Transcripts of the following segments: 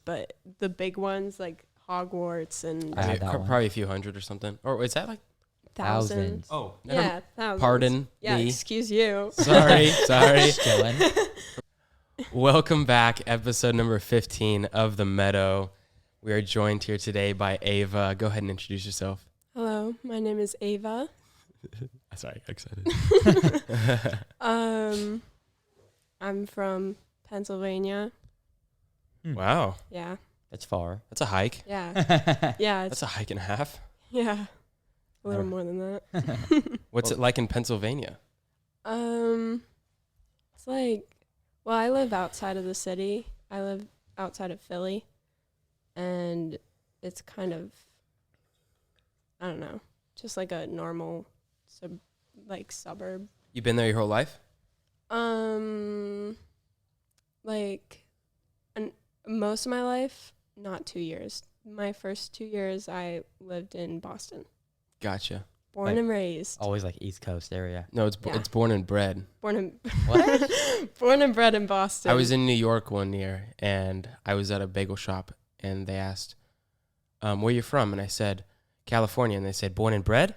but the big ones like Hogwarts and I had that one. Probably a few hundred or something. Or is that like thousands. Oh, Yeah, thousands. Pardon Yeah, me. excuse you. Sorry. Chilling. Welcome back, episode number 15 of The Meadow. We are joined here today by Ava. Go ahead and introduce yourself. Hello, my name is Ava. Sorry, excited. I'm from Pennsylvania. Wow, Yeah, That's far. that's a hike. yeah, yeah. That's a hike and a half. Yeah, a little more than that. What's it like in Pennsylvania? It's like, well, I live outside of the city. I live outside of Philly, and it's kind of, I don't know, just like a normal suburb. You've been there your whole life? Most of my life, not 2 years. My first 2 years, I lived in Boston. Gotcha. Born Like- and raised. Always like East Coast area. No, it's Yeah. it's born and bred. Born and What? born and bred in Boston. I was in New York one year, and I was at a bagel shop, and they asked, where you from? And I said, California. And they said, born and bred?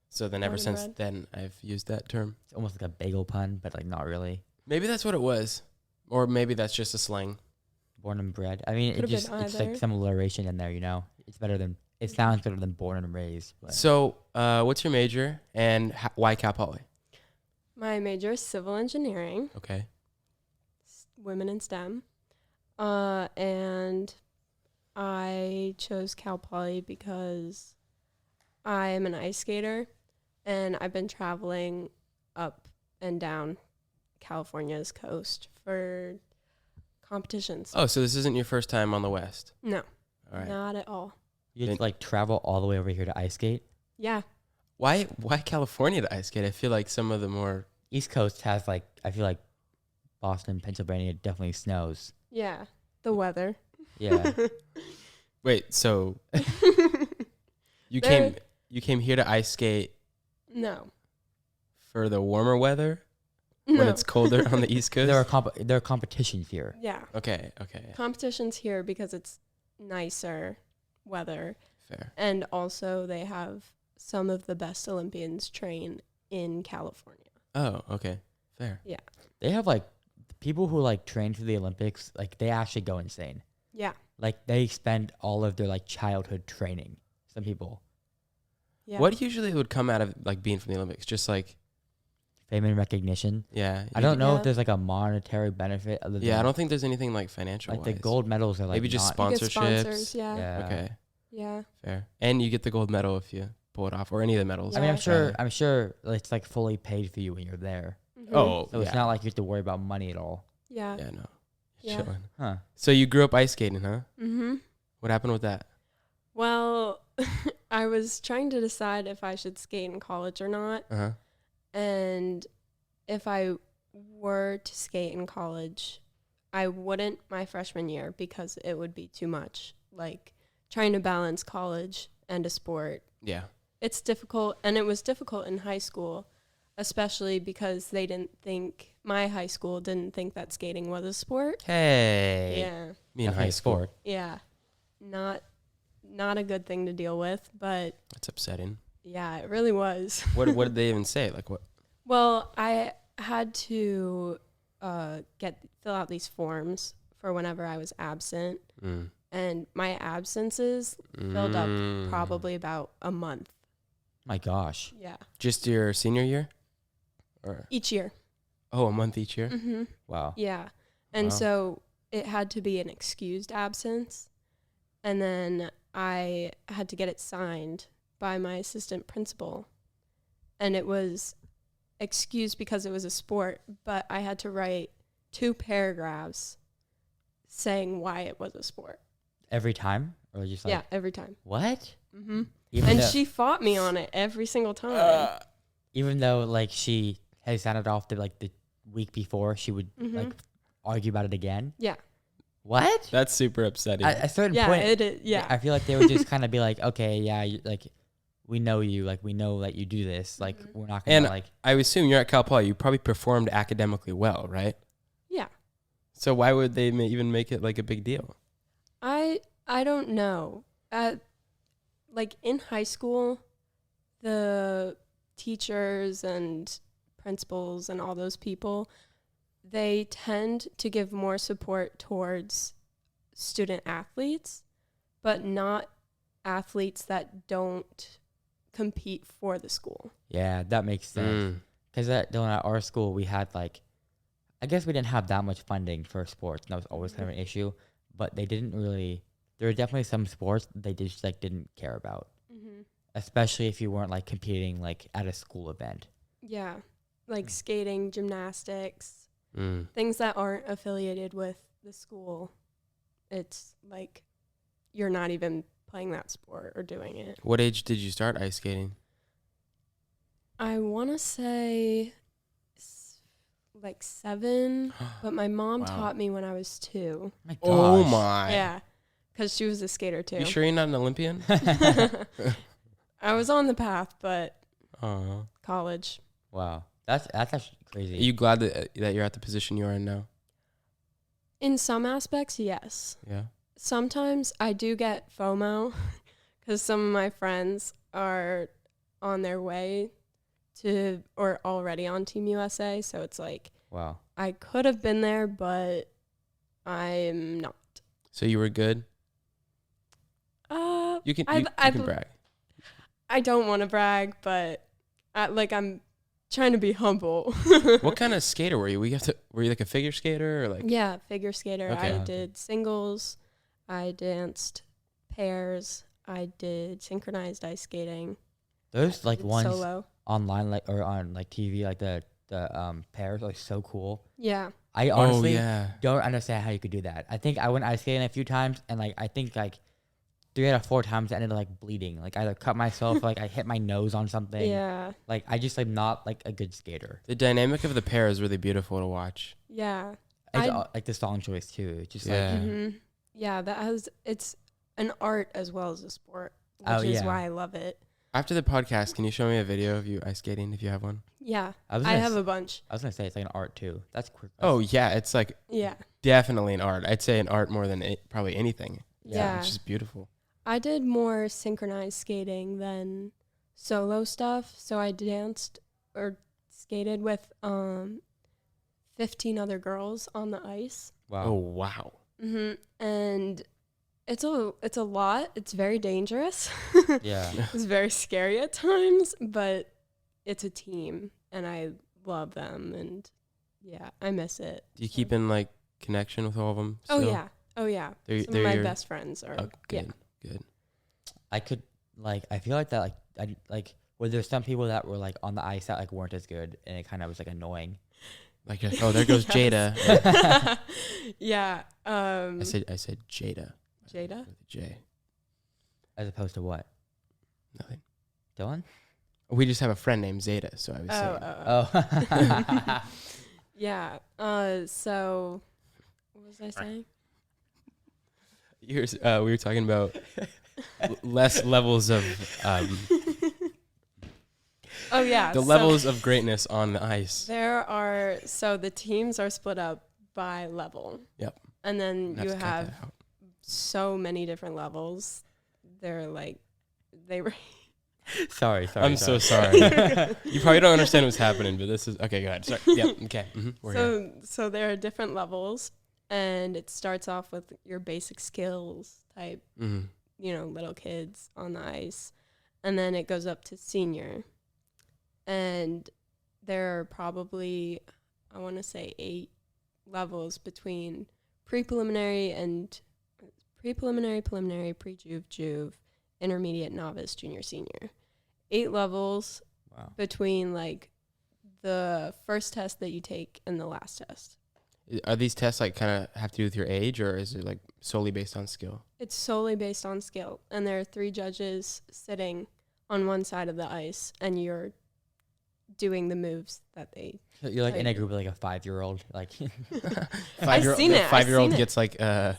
So then ever Born and since bred. then, I've used that term. It's almost like a bagel pun, but like not really. Maybe that's what it was. Or maybe that's just a slang. Born and bred. I mean, Could've it's been like either. some alliteration in there, you know? It sounds better than born and raised. But So what's your major, and why Cal Poly? My major is civil engineering, Okay. women in STEM, and I chose Cal Poly because I am an ice skater, and I've been traveling up and down California's coast for competitions. Oh, so this isn't your first time on the West. No, All right. not at all. you have to like travel all the way over here to ice skate. Yeah, Why California to ice skate? I feel like some of the more... East Coast has like, I feel like Boston, Pennsylvania definitely snows. yeah, the weather. Yeah. Wait, so you There- came here to ice skate No, for the warmer weather no. when it's colder on the East Coast? there are competitions here. Yeah, Okay. competitions here because it's nicer weather, Fair. and also they have some of the best Olympians train in California. Oh, okay. Fair. They have like people who like train for the Olympics, like they actually go insane. Yeah, Like they spend all of their like childhood training. Some people. yeah. What usually would come out of like being from the Olympics? Just like, Fame and recognition. yeah. I don't know Yeah. if there's like a monetary benefit other than Yeah, I don't think there's anything like financial. like the gold medals are like Maybe just not, You get sponsorships. sponsors, yeah. Yeah. Okay, Yeah. fair. And you get the gold medal if you pull it off, or any of the medals. I mean, Yeah. I'm sure it's like fully paid for you when you're there. Mhm. Oh, So yeah. it's not like you have to worry about money at all. Yeah. Yeah, no. Yeah. Chilling. Huh. So you grew up ice skating, huh? Mm-hmm. What happened with that? Well, I was trying to decide if I should skate in college or not. Uh huh. And if I were to skate in college, I wouldn't my freshman year because it would be too much. Like trying to balance college and a sport. Yeah. It's difficult, and it was difficult in high school, especially because my high school didn't think that skating was a sport. Hey. Yeah. Me in Definitely high a school. sport. Yeah. Not a good thing to deal with, but That's upsetting. yeah, it really was. What did they even say? Like what? Well, I had to fill out these forms for whenever I was absent, Mm. and my absences filled up Mm. probably about a month. My gosh. Yeah, Just your senior year? Or each year. a month each year? Mm-hmm. Wow. Yeah, and Wow. so it had to be an excused absence, and then I had to get it signed by my assistant principal, and it was excused because it was a sport, but I had to write 2 paragraphs saying why it was a sport. Every time, or just like Yeah, every time. what? Mm-hmm. Even And though, she fought me on it every single time. even though like she had sounded off the week before, she would Mhm. like argue about it again. Yeah. What? That's super upsetting. At a certain Yeah, point, it is. Yeah. I feel like they would just kind of be like, okay, yeah, like we know you, like we know that you do this, like Mhm. we're not gonna And like. I assume you're at Cal Poly. You probably performed academically well, right? Yeah. So why would they even make it like a big deal? I don't know. Like in high school, the teachers and principals and all those people, they tend to give more support towards student athletes, but not athletes that don't compete for the school. Yeah, that makes sense. Because at our school, we had like, I guess we didn't have that much funding for sports. And that was always kind of an issue. But they didn't really, there were definitely some sports they just like didn't care about. Mm-hmm. Especially if you weren't like competing like at a school event. Yeah, like skating, gymnastics, Mm. things that aren't affiliated with the school. It's like you're not even playing that sport or doing it. What age did you start ice skating? I want to say like 7, but my mom Wow. taught me when I was 2. My gosh. Oh my! Yeah, because she was a skater too. You sure you're not an Olympian? I was on the path, but Oh. college. Wow. That's actually Are crazy. you glad that you're at the position you are in now? In some aspects, yes. Yeah. Sometimes I do get FOMO because some of my friends are on their way to or already on Team USA. So it's like Wow. I could have been there, but I'm not. So you were good. You can you can brag. I don't want to brag, but I'm trying to be humble. What kind of skater were you? Were you like a figure skater or like? Yeah, figure skater. Okay. I did singles. I danced pairs. I did synchronized ice skating. Those like did ones solo. online like or on like TV like the pairs are so cool. Yeah. I honestly yeah. don't understand how you could do that. I think I went ice skating a few times and like I think like 3 out of 4 times I ended up like bleeding. Like I either cut myself, like I hit my nose on something. Yeah. Like I just like not like a good skater. The dynamic of the pair is really beautiful to watch. Yeah. It's like the song choice too. It's just Yeah. like Mm-hmm. Yeah, it's an art as well as a sport, which Oh, is yeah. why I love it. After the podcast, can you show me a video of you ice skating if you have one? Yeah, I was I gonna have s- a bunch. I was gonna say it's like an art too. That's quick. Oh yeah, it's like Yeah, definitely an art. I'd say an art more than probably anything. yeah. It's just beautiful. I did more synchronized skating than solo stuff. So I danced or skated with 15 other girls on the ice. Wow. Oh wow. And it's a lot. It's very dangerous. Yeah. It's very scary at times, but it's a team, and I love them, and yeah, I miss it. Do you keep in like connection with all of them? Oh still? yeah, oh yeah. They're- Some they're of my your- best friends are. Oh, good. Yeah. Good. I could like I feel like that like I like where there's some people that were like on the ice that like weren't as good and it kind of was like annoying. Like oh, there goes Yes. Jada. Yeah. I said Jada. Jada. With a J. As opposed to what? Nothing. Dylan? We just have a friend named Zeta, so I was saying. Oh. Yeah. So, what was I saying? We were talking about less levels of Oh yeah. the so levels of greatness on the ice. so the teams are split up by level. Yep. And then Have you to cut have that out. so many different levels. They were. sorry. I'm so sorry. You probably don't understand what's happening, but this is okay. Go ahead. Sorry. Yeah. Okay. We're here. So there are different levels, and it starts off with your basic skills type, Mhm. little kids on the ice, and then it goes up to senior, and there are probably, I want to say 8 levels between preliminary, pre-juve, juve, intermediate, novice, junior, senior. 8 levels Wow. between like the first test that you take and the last test. Are these tests like kind of have to do with your age, or is it like solely based on skill? It's solely based on skill, and there are 3 judges sitting on one side of the ice, and you're doing the moves that they. You're like in a group with like a 5-year-old, like I've seen it. 5-year-old I've seen gets like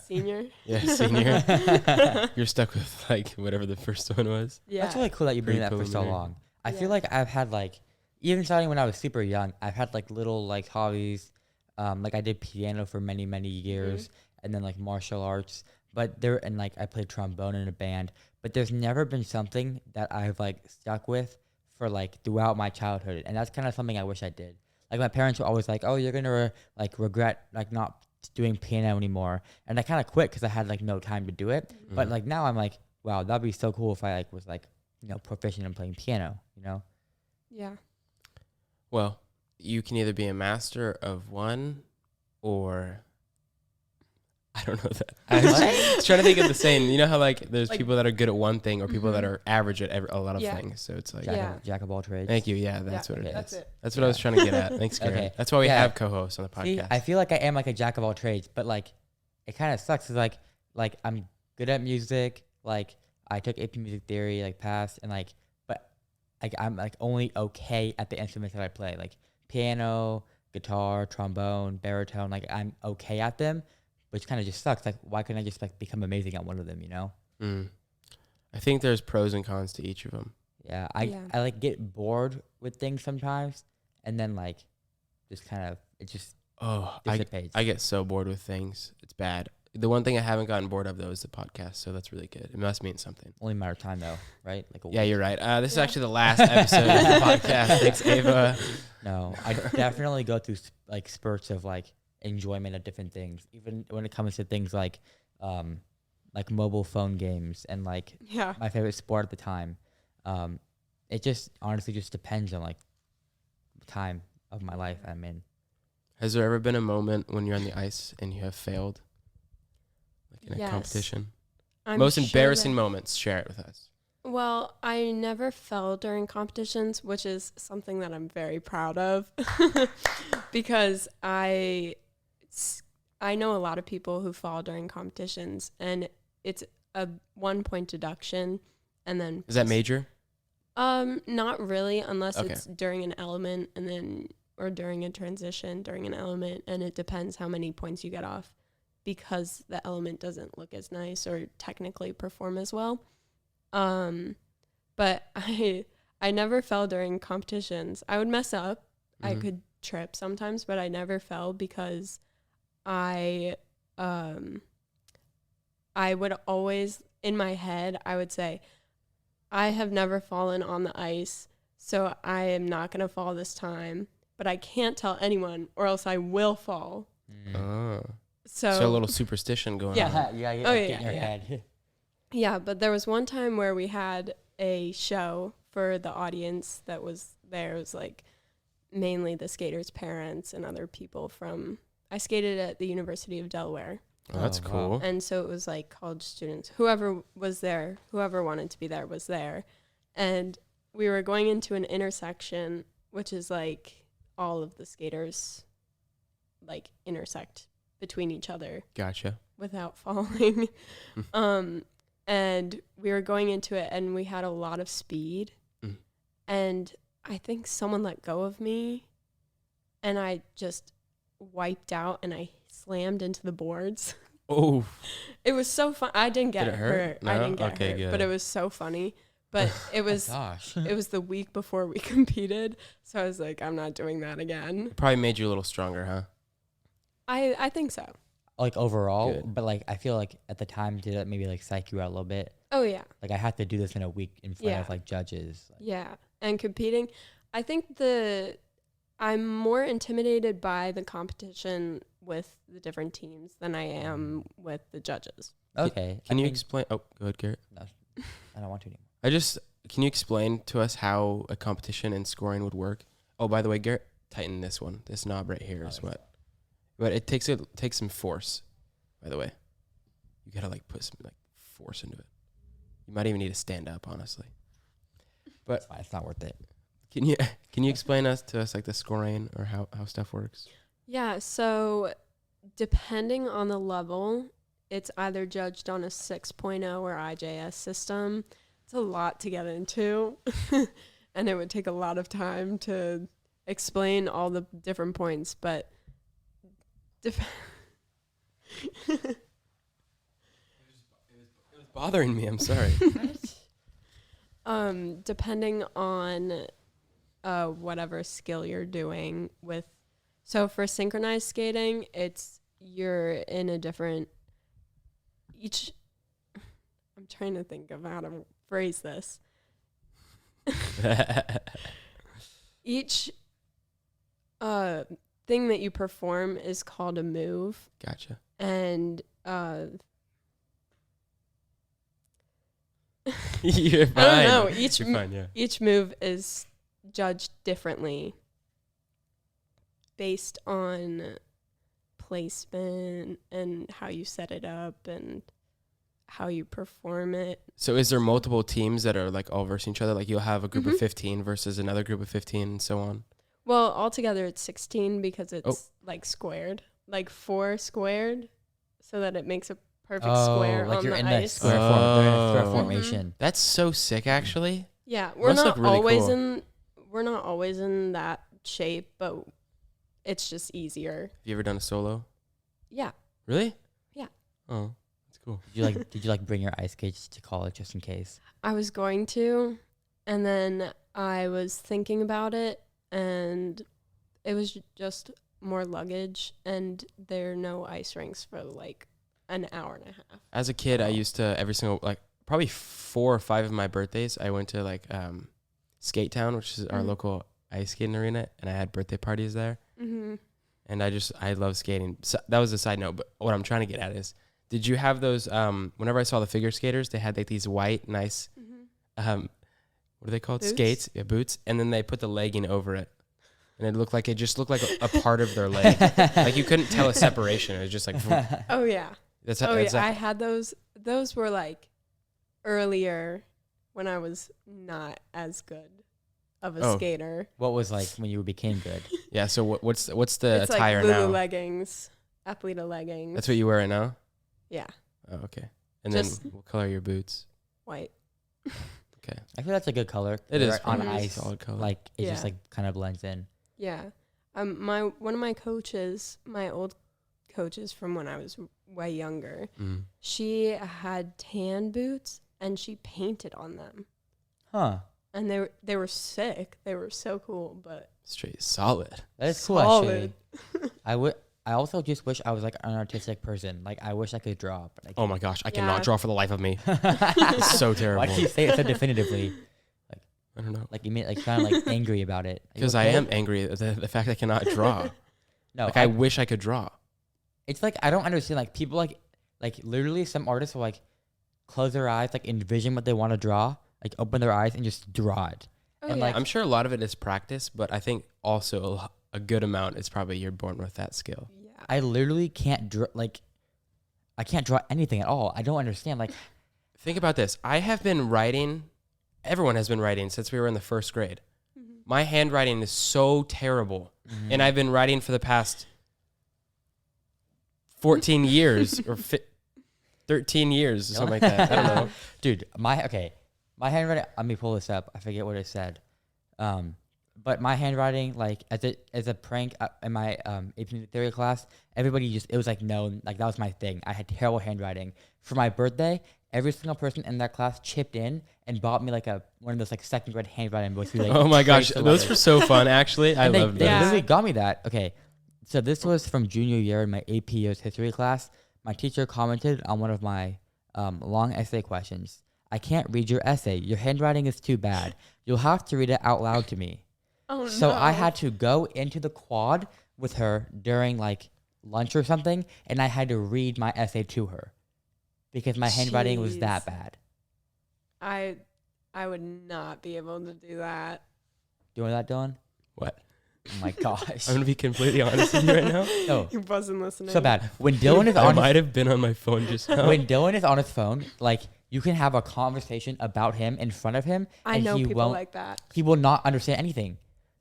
Senior. yeah, senior. You're stuck with like whatever the first one was. Yeah. That's really cool that you've been doing that for so Pre-preliminary. long. I Yeah. feel like I've had like even starting when I was super young, I've had like little like hobbies. Like I did piano for many, many years and then like martial arts. but I played trombone in a band, but there's never been something that I've like stuck with for like throughout my childhood, and that's kind of something I wish I did. Like my parents were always like, "Oh, you're gonna regret like not doing piano anymore," and I kind of quit because I had like no time to do it. Mm-hmm. But like now I'm like, wow, that'd be so cool if I like was like proficient in playing piano. Yeah. Well, you can either be a master of one or I don't know that. I was trying to think of the saying. You know how like there's Like- people that are good at one thing or people that Mhm. are average at a lot of Yeah. things. So it's like, Yeah. Jack of all trades. thank you. Yeah, that's Yeah, what it is. that's it. That's what I was trying to get at. Thanks, Garen. Okay. That's why we Yeah. have co-hosts on the See, podcast. I feel like I am like a jack of all trades, but like it kind of sucks. Cause like I'm good at music. Like I took AP music theory, like passed, and like, but like I'm like only okay at the instruments that I play, like piano, guitar, trombone, baritone. Like I'm okay at them, which kind of just sucks. Like why couldn't I just like become amazing at one of them? I think there's pros and cons to each of them. Yeah, Yeah. I like get bored with things sometimes, and then like just kind of it just Oh, dissipates. I get so bored with things. It's bad. The one thing I haven't gotten bored of though is the podcast, so that's really good. It must mean something. only a matter of time though, right? Like Yeah, you're right. This is Yeah. actually the last episode of the podcast. Thanks, Ava. No, I definitely go through like spurts of like enjoyment of different things, even when it comes to things like mobile phone games and like Yeah. my favorite sport at the time. It just honestly just depends on like the time of my life I'm in. Has there ever been a moment when you're on the ice and you have failed, like in a Yes. competition? I'm Most sure embarrassing that- moments. Share it with us. Well, I never fell during competitions, which is something that I'm very proud of because I know a lot of people who fall during competitions, and it's a 1 point deduction, and then Is that major? Not really, unless Okay. it's during an element or during a transition during an element, and it depends how many points you get off because the element doesn't look as nice or technically perform as well. But I never fell during competitions. I would mess up. I Mhm. could trip sometimes, but I never fell because I would always, in my head, I would say, I have never fallen on the ice, so I am not going to fall this time, but I can't tell anyone or else I will fall. Oh. So So a little superstition going Yeah. on. yeah, Oh, get yeah, in your yeah. head. Yeah, but there was one time where we had a show for the audience that was there. It was like mainly the skaters' parents and other people I skated at the University of Delaware. Oh, that's Oh, wow. cool. And so it was like college students. Whoever was there, whoever wanted to be there was there. And we were going into an intersection, which is like all of the skaters like intersect between each other Gotcha. without falling. And we were going into it and we had a lot of speed. Mm. And I think someone let go of me and I just wiped out and I slammed into the boards. Oh, It was so fun. I didn't get Did it hurt? I No? didn't get Okay, hurt, good. but it was so funny. But it was Gosh. it was the week before we competed, so I was like, I'm not doing that again. it probably made you a little stronger, huh? I think so. Like overall, Good. but like I feel like at the time did it maybe like psych you out a little bit. Oh yeah, Like I had to do this in a week in front Yeah. of like judges. Like, yeah. And competing, I think I'm more intimidated by the competition with the different teams than I am with the judges. okay. Can I you mean, explain? Oh, go ahead, Garrett. I don't want to anymore. Can you explain to us how a competition and scoring would work? Oh, by the way, Garrett, tighten this one. This knob right here is what. But it takes some force, by the way. You gotta like put some like force into it. You might even need to stand up, honestly. But It's fine. It's not worth it. can you explain to us like the scoring or how stuff works? Yeah, so depending on the level, it's either judged on a 6.0 or IJS system. It's a lot to get into, and it would take a lot of time to explain all the different points, but It was bothering me. I'm sorry. depending on whatever skill you're doing with. So for synchronized skating, you're in a different each. I'm trying to think of how to phrase this. Each thing that you perform is called a move. Gotcha. And You're fine. I don't know. You're fine, yeah. Each move is judged differently based on placement and how you set it up and how you perform it. So is there multiple teams that are like all versus each other? Like you'll have a group of Mhm. 15 versus another group of 15 and so on? Well, altogether it's 16 because it's like squared, like 4 squared, so that it makes a perfect square like on you're the in ice. the square form. They're in a square Oh. formation. That's so sick, actually. Yeah, we're Must look not really always cool. in that shape, but it's just easier. Have you ever done a solo? Yeah. Really? Yeah. Oh, that's cool. Did you like bring your ice skates to college just in case? I was going to, and then I was thinking about it, and it was just more luggage, and there are no ice rinks for like an hour and a half. As a kid, I used to every single, like probably 4 or 5 of my birthdays, I went to like Skate Town, which is our Mhm. local ice skating arena, and I had birthday parties there. Mm-hmm. And I love skating. So that was a side note, but what I'm trying to get at is, did you have those, whenever I saw the figure skaters, they had like these white, nice, Mm-hmm. what are they called? Boots? Skates? Yeah, boots. And then they put the legging over it. And it just looked like a part of their leg. Like you couldn't tell a separation. It was just like, Oh yeah. that's I like, had those. Those were like earlier when I was not as good of a Oh. skater. What was like when you became good? yeah. So what's the It's attire like Lulu now? leggings, Athleta leggings. That's what you wear right now? Yeah, Oh, okay. And Just- then what color are your boots? white. Okay. I feel that's a good color. It is on pretty ice. solid color. Like it Yeah. just like kind of blends in. Yeah. One of my coaches, my old coaches from when I was way younger, Mm. she had tan boots and she painted on them. Huh. And they were sick. They were so cool, but Straight solid. That is cool solid. actually. I also just wish I was like an artistic person. Like I wish I could draw. But I Oh my gosh, I cannot Yeah. draw for the life of me. can't. It's so terrible. Why do you say it so definitively? I don't know. Like you made like sound like angry about it. Are you Because I okay? am angry at the fact I cannot draw. No, Like I wish I could draw. it's like I don't understand. Like people like literally some artists will like close their eyes, like envision what they want to draw, like open their eyes and just draw it. Oh, And, yeah. like, I'm sure a lot of it is practice, but I think also a good amount is probably you're born with that skill. yeah. I literally can't draw. Like I can't draw anything at all. I don't understand. Like Think about this. I have been writing, everyone has been writing since we were in the first grade. Mhm. My handwriting is so terrible. And I've been writing for the past 14 years or 13 years or something like that. I don't know. Dude, my handwriting. Let me pull this up. I forget what it said. But my handwriting, like as a prank in my AP theory class, everybody it was like known, like that was my thing. I had terrible handwriting. For my birthday, every single person in that class chipped in and bought me like one of those like second grade handwriting books. Like, Oh my gosh, traced the those letters. were so fun actually. I And love they those. Yeah. literally got me that. Okay, so this was from junior year in my AP US history class. My teacher commented on one of my long essay questions. I can't read your essay. Your handwriting is too bad. You'll have to read it out loud to me. Oh So no. I had to go into the quad with her during like lunch or something, and I had to read my essay to her because my handwriting was that Jeez. bad. I would not be able to do that. You know that, Dylan? What? Oh my gosh. I'm gonna be completely honest with you right now. No, He wasn't listening. so bad. When Dylan is I on his might have been on my phone just now. when Dylan is on his phone, like you can have a conversation about him in front of him, I and know he people won't. like that. He will not understand anything.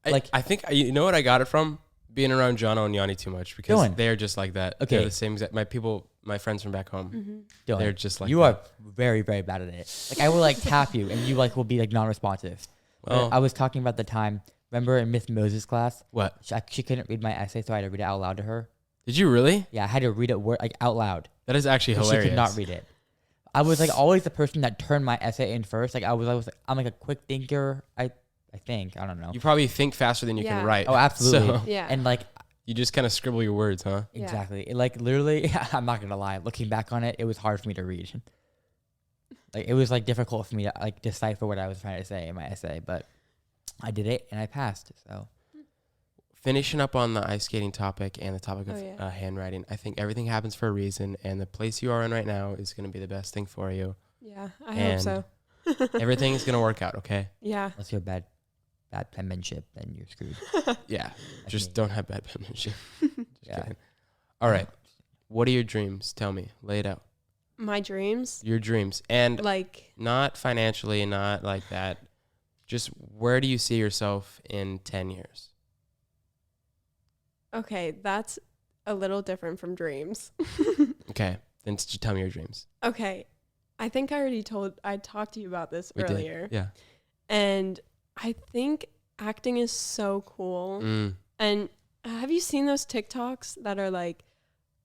Like I think you know what I got it from being around Jono and Yanni too much because Dylan. they're just like that. Okay. They're the same exact. My friends from back home. Mm-hmm. Dylan, They're just like you that. are very very bad at it. Like I will like tap you, and you like will be like non-responsive. Well, I was talking about the time. Remember in Miss Moses' class, what? she couldn't read my essay, so I had to read it out loud to her. Did you really? Yeah, I had to read it like out loud. That is actually But hilarious. She could not read it. I was like always the person that turned my essay in first. Like I'm like a quick thinker. I think I don't know. You probably think faster than you Yeah. can write. Oh, absolutely. So, Yeah. And like You just kind of scribble your words, huh? Yeah. Exactly. Like literally, I'm not gonna lie. Looking back on it, it was hard for me to read. Like it was like difficult for me to like decipher what I was trying to say in my essay, but I did it and I passed. So Finishing up on the ice skating topic and the topic of yeah. handwriting, I think everything happens for a reason, and the place you are in right now is going to be the best thing for you. Yeah, I hope so. Everything's going to work out, okay? Yeah. unless you're bad penmanship, then you're screwed. Yeah, Like just me. don't have bad penmanship. Just Yeah. kidding. All right, what are your dreams? Tell me. Lay it out. My dreams, Your dreams. And like, not financially, not like that. Just where do you see yourself in 10 years? okay, that's a little different from dreams. Okay, then tell me your dreams. Okay, I think I talked to you about this We earlier. did. Yeah. And I think acting is so cool. And have you seen those TikToks that are like,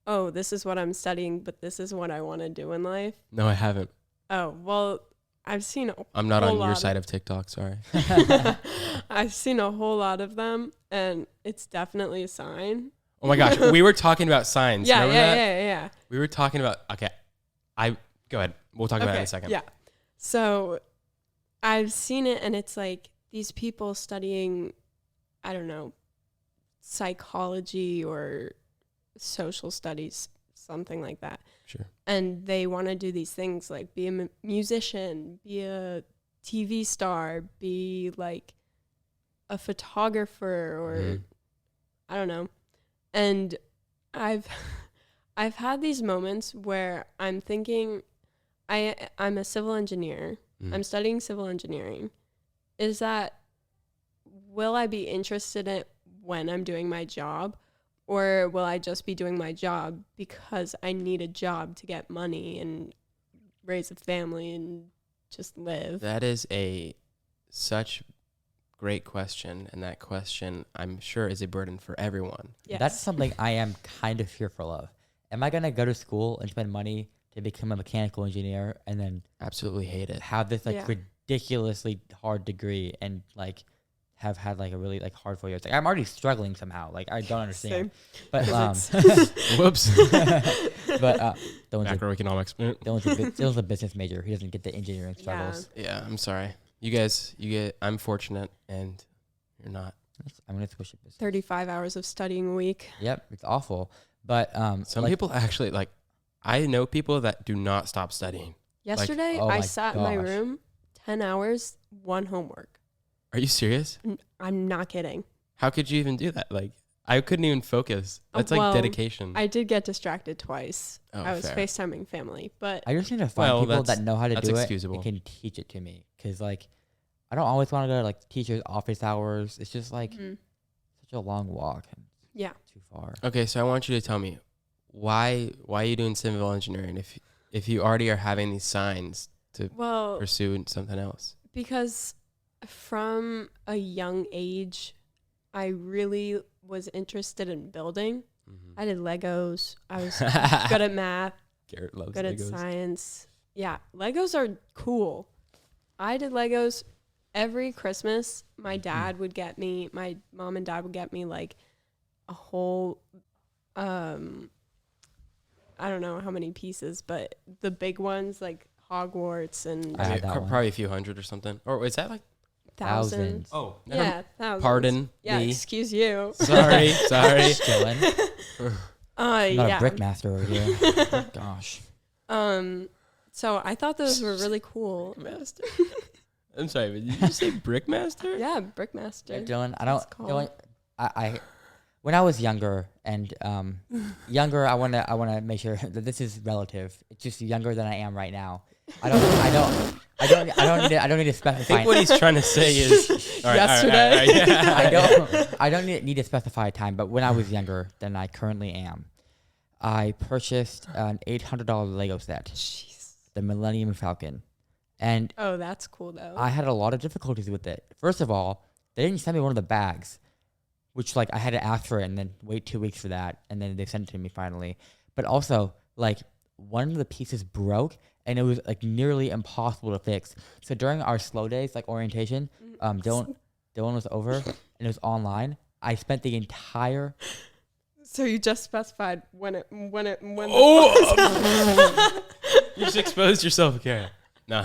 oh, this is what I'm studying, but this is what I want to do in life? No, I haven't. Oh, well, I've seen I'm not whole on your lot side of TikTok, sorry. I've seen a whole lot of them, and it's definitely a sign. Oh my gosh, we were talking about signs. Yeah, Remember yeah, that? yeah, yeah. We were talking about, okay, go ahead. We'll talk about it in a second. Yeah. So I've seen it, and it's like these people studying, I don't know, psychology or social studies, something like that. Sure. And they want to do these things like be a musician, be a TV star, be like a photographer, or I don't know. And I've had these moments where I'm thinking I'm a civil engineer. I'm studying civil engineering. Will I be interested in it when I'm doing my job? Or will I just be doing my job because I need a job to get money and raise a family and just live? That is such great question, and that question, I'm sure, is a burden for everyone. Yes. That's something I am kind of fearful of. Am I gonna go to school and spend money to become a mechanical engineer and then Absolutely hate it. have this like Yeah. ridiculously hard degree and like have had like a really like hard 4 years? Like I'm already struggling somehow. Like I don't understand. Same. But Whoops. but Macroeconomics. Dylan's a business major. He doesn't get the engineering struggles. Yeah, I'm sorry. You guys, I'm fortunate, and you're not. I'm gonna switch it. 35 hours of studying a week. Yep, it's awful. But Some like, people actually, like, I know people that do not stop studying. Yesterday, oh I my sat in my gosh. room 10 hours, one homework. Are you serious? I'm not kidding. How could you even do that? Like, I couldn't even focus. That's like Well, dedication. I did get distracted twice. Oh, I was fair. FaceTiming family, but I just need to find people that know how to that's do excusable. it and can teach it to me. Because like, I don't always want to go to like teachers' office hours. It's just like such a long walk. And yeah. too far. Okay, so I want you to tell me why are you doing civil engineering if you already are having these signs to Well, pursue something else? because from a young age, I really was interested in building. I did Legos. I was good at math, Garrett loves good Legos. at science. Yeah, Legos are cool. I did Legos every Christmas. My mom and dad would get me like a whole, I don't know how many pieces, but the big ones like Hogwarts and I had that one. Probably a few hundred or something. Or is that like thousands. Oh, Yeah, thousands. pardon Yeah, me. excuse you. Sorry. Dylan, not Yeah. a brickmaster over here. Gosh. So I thought those were really cool. Brickmaster. I'm sorry, but did you say Brickmaster? Yeah, Brickmaster. Dylan, I That's don't. called. Dylan, I when I was younger and younger, I wanna make sure that this is relative. It's just younger than I am right now. I don't need to specify. I think what he's trying to say is all right, Yesterday. all right, yeah. I don't need to specify a time, but when I was younger than I currently am, I purchased an $800 Lego set, Jeez. the Millennium Falcon, and Oh, that's cool though. I had a lot of difficulties with it. First of all, they didn't send me one of the bags, which like I had to ask for it and then wait 2 weeks for that, and then they sent it to me finally. But also, like one of the pieces broke, and it was like nearly impossible to fix. So during our slow days, like orientation, Dylan was over and it was online. I spent the entire So you just specified when Oh, you just exposed yourself, Garrett. No,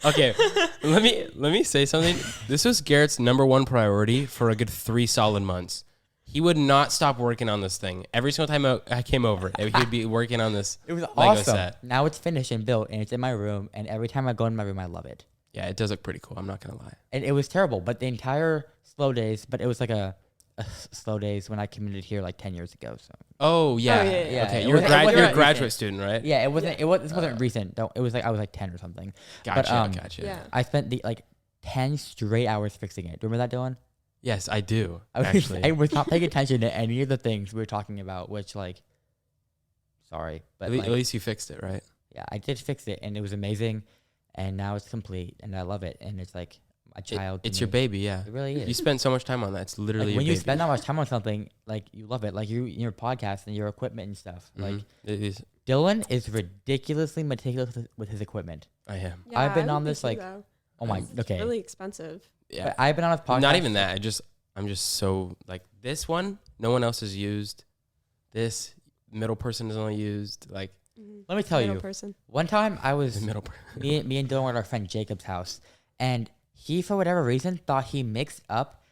okay. Let me say something. This was Garrett's number one priority for a good 3 solid months. He would not stop working on this thing. Every single time I came over, he would be working on this. It was Lego awesome. set. Now it's finished and built, and it's in my room. And every time I go in my room, I love it. Yeah, it does look pretty cool. I'm not gonna lie. And it was terrible, but the entire slow days. But it was like a slow days when I commuted here like 10 years ago. So Oh yeah. yeah. Okay, It you're wasn't- it a wasn't graduate recent. student, right? yeah, it wasn't. This wasn't recent. Don't. It was like I was like 10 or something. Gotcha. But, Gotcha. Yeah. I spent the like 10 straight hours fixing it. Do you remember that, Dylan? Yes, I do. I was, Actually, I was not paying attention to any of the things we were talking about, which like, sorry, but at like, least you fixed it, right? yeah, I did fix it, and it was amazing, and now it's complete, and I love it, and it's like a child. to It's your me. baby, yeah. It really is. You spend so much time on that. It's literally Like, your when baby. you spend that much time on something, like you love it, like your podcast and your equipment and stuff. Mhm. Like It is. Dylan is ridiculously meticulous with his equipment. I am. Yeah, I've been I on would this, think like, so. Oh my, It's okay. really expensive. Yeah. But I've been on this podcast. Not even that. I'm just so like this one. No one else has used. This middle person has only used like Let me tell Middle you, person. one time I the was middle person. me and Dylan were at our friend Jacob's house, and he, for whatever reason, thought he mixed up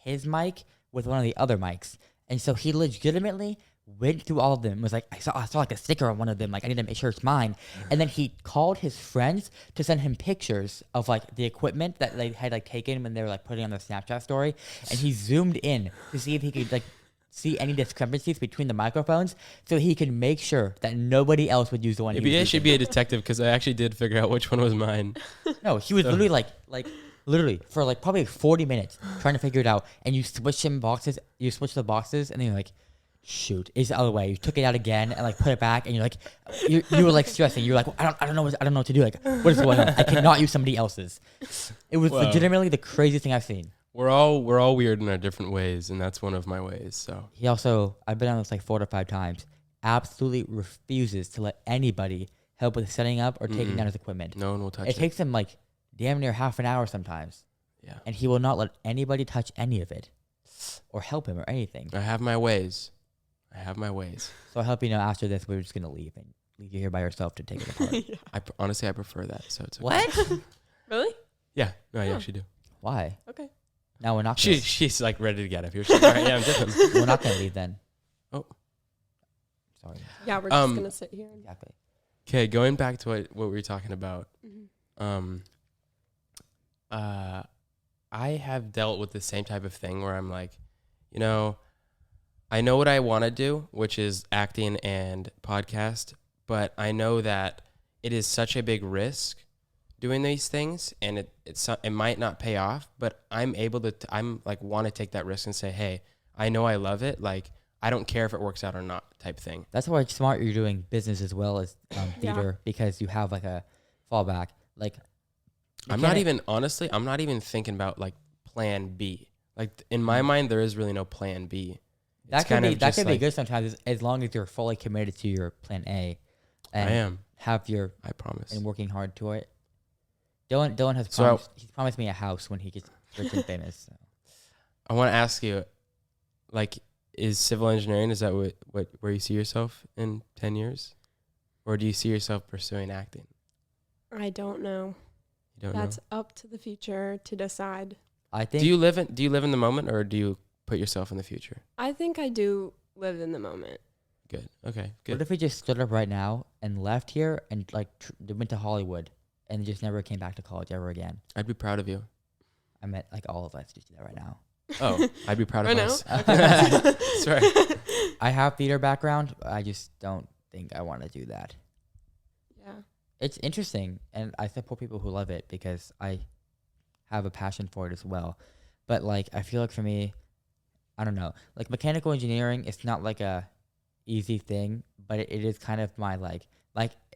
his mic with one of the other mics, and so he legitimately went through all of them. Was like, I saw like a sticker on one of them. Like, I need to make sure it's mine. And then he called his friends to send him pictures of like the equipment that they had like taken when they were like putting on their Snapchat story, and he zoomed in to see if he could like see any discrepancies between the microphones, so he could make sure that nobody else would use the one. he Maybe was I should using. be a detective because I actually did figure out which one was mine. No, he was literally like literally for like probably 40 minutes trying to figure it out. And you switch the boxes, and then you're like, shoot, it's the other way. You took it out again and like put it back, and you're like, you were like stressing. You're like, I don't know what to do. Like, what is going on? I cannot use somebody else's. It was Wow. legitimately the craziest thing I've seen. We're all weird in our different ways, and that's one of my ways. So He also, I've been on this like 4 to 5 times, absolutely refuses to let anybody help with setting up or taking down his equipment. no one will touch It it. takes him like damn near half an hour sometimes. Yeah, And he will not let anybody touch any of it or help him or anything. I have my ways. So I hope you know after this we're just gonna leave and leave you here by yourself to take it apart. Honestly, I prefer that. So it's okay. What? Really? Yeah, no, I Huh. actually do. Why? Okay. No, we're not. Gonna, She's like ready to get up here. She's like, all right, yeah, I'm dipping. we're not gonna leave then. Oh. Sorry. Yeah, we're just Um, gonna sit here. And, Exactly. Okay, going back to what we were talking about. Mhm. I have dealt with the same type of thing where I'm like, you know, I know what I want to do, which is acting and podcast, but I know that it is such a big risk doing these things, and it might not pay off, but I'm able to I'm like want to take that risk and say, hey, I know I love it, like I don't care if it works out or not, type thing. That's why it's smart you're doing business as well as Yeah. theater, because you have like a fallback. Like I'm not even thinking about like plan B. Like in my mind, there is really no plan B. that It's could kind be of that just could be like, good sometimes as long as you're fully committed to your plan A. And I am. have your I promise. and working hard to it. Dylan has So- promised he's promised me a house when he gets rich and famous. So. I want to ask you, like, is civil engineering, is that where you see yourself in 10 years? Or do you see yourself pursuing acting? I don't know. You don't That's know. up to the future to decide. I think Do you live in the moment, or do you put yourself in the future? I think I do live in the moment. Good. Okay. what Good. if we just stood up right now and left here and like went to Hollywood and just never came back to college ever again? I'd be proud of you. I meant like all of us just do that right now. Oh, I'd be proud of Right now? us. Okay. That's right. I have theater background. But I just don't think I want to do that. Yeah. It's interesting, and I support people who love it because I have a passion for it as well. But like, I feel like for me, I don't know. Like mechanical engineering, it's not like a easy thing, but it is kind of my like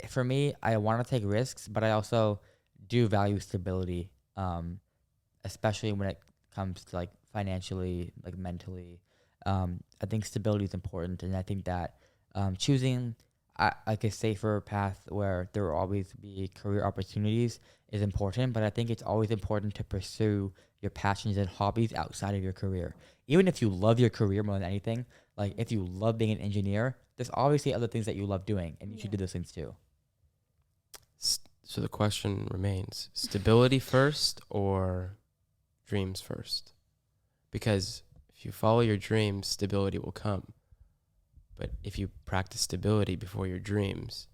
for me, I want to take risks, but I also do value stability, especially when it comes to like financially, like mentally. I think stability is important, and I think that choosing like a safer path where there will always be career opportunities is important, but I think it's always important to pursue your passions and hobbies outside of your career. Even if you love your career more than anything, like if you love being an engineer, there's obviously other things that you love doing, and you should do those things too. So the question remains: stability first or dreams first? Because if you follow your dreams, stability will come. But if you practice stability before your dreams,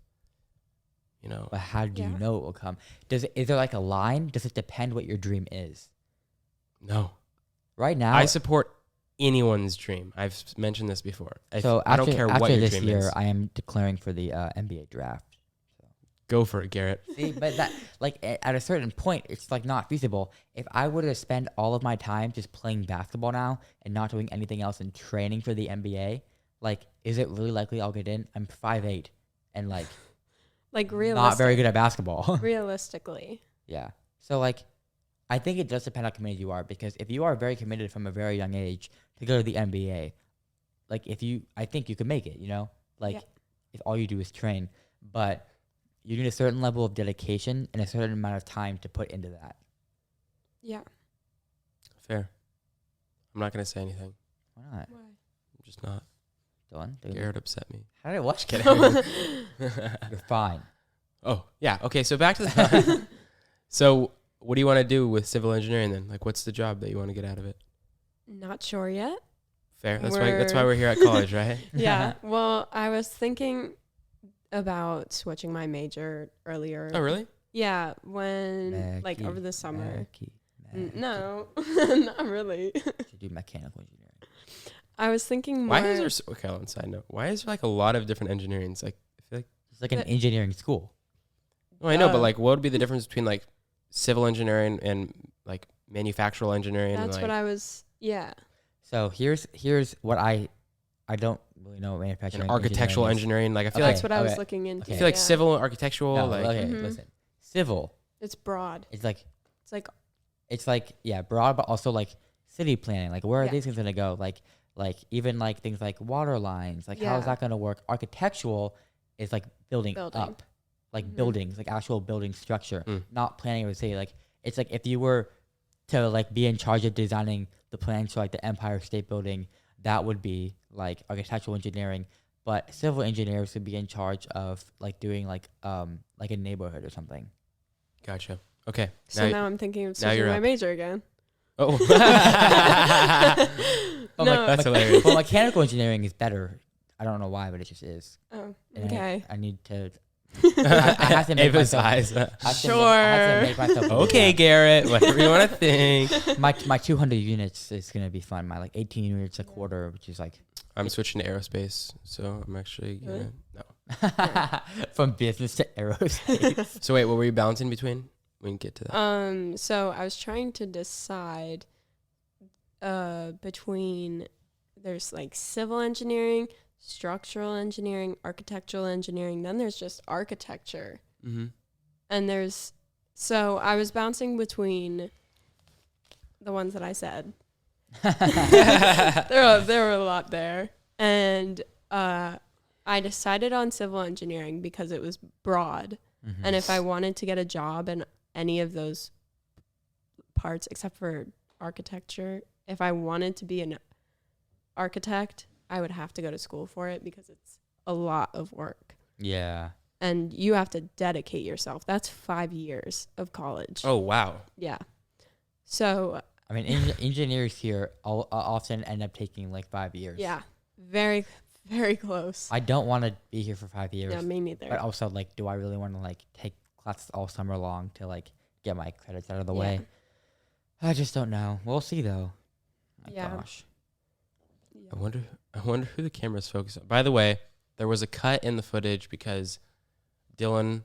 But how do you Yeah. know it will come? Is there like a line? Does it depend what your dream is? no. Right now, I support anyone's dream. I've mentioned this before. so I don't care what after your this dream year, is. I am declaring for the NBA draft. Go for it, Garrett. See, but that at a certain point, it's like not feasible. If I were to spend all of my time just playing basketball now and not doing anything else and training for the NBA, like, is it really likely I'll get in? I'm 5'8", and like Like not very good at basketball. realistically. Yeah. So like, I think it does depend how committed you are, because if you are very committed from a very young age to go to the NBA, like I think you can make it, like Yeah. if all you do is train, but you need a certain level of dedication and a certain amount of time to put into that. Yeah. Fair. I'm not going to say anything. Why not? Why? I'm just not. Dylan? Garrett upset me. How did it watch? You're fine. Oh, yeah. Okay, so back to the... So what do you want to do with civil engineering then? Like, what's the job that you want to get out of it? Not sure yet. Fair. That's why we're here at college, right? Yeah. Well, I was thinking about switching my major earlier. Oh, really? Yeah, when like Mackie, over the summer. Mackie. No, not really. To do mechanical engineering. I was thinking more. Why is there... Okay, on side note. Why is there like a lot of different engineerings? Like, I feel like... It's like an But- engineering school. Oh, I know, but Oh. like, what would be the difference between like civil engineering and like manufactural engineering? That's and, what like, I was. Yeah. So here's what I don't really know what manufacturing and architectural engineering is. engineering. Like, I feel Okay, That's what I was okay. looking into. I feel like yeah. civil and architectural. No, like, okay, Mhm. listen. Civil. It's broad. It's like It's like broad, but also like city planning. Like, where are Yeah. these things gonna go? Like even like things like water lines. Like, how is Yeah. that gonna work? Architectural is like building Building. up, like Mhm. buildings, like actual building structure, Mm. not planning of a city. Like, it's like if you were to like be in charge of designing the plans for like the Empire State Building, that would be like architectural engineering. But civil engineers would be in charge of like doing like a neighborhood or something. gotcha. Okay. so now I'm thinking of now switching you're my up. major again. Oh. But No. That's hilarious. Well, mechanical engineering is better. I don't know why, but it just is. Oh, And okay. I need to. I have to make Ava's myself. eyes. I have to Sure. make myself believe Okay, that. Garrett. Whatever you want to think. My 200 units is gonna be fun. My like 18 units a quarter, which is like I'm switching to aerospace, so I'm actually Really? gonna no. from business to aerospace. So wait, what were you balancing between? We can get to that. So I was trying to decide between there's like civil engineering, structural engineering, architectural engineering, then there's just architecture. Mm-hmm. And so I was bouncing between the ones that I said. There were a lot there. And I decided on civil engineering because it was broad. Mhm. And if I wanted to get a job in any of those parts, except for architecture, if I wanted to be an architect, I would have to go to school for it because it's a lot of work. Yeah. And you have to dedicate yourself. That's 5 years of college. Oh wow. Yeah. So, I mean, engineers here often end up taking like 5 years. yeah, very, very close. I don't want to be here for 5 years. Yeah, me neither. But also, like, do I really want to like take classes all summer long to like get my credits out of the Yeah. way? I just don't know. We'll see though. My Yeah. gosh. I wonder who the camera's focused on. By the way, there was a cut in the footage because Dylan,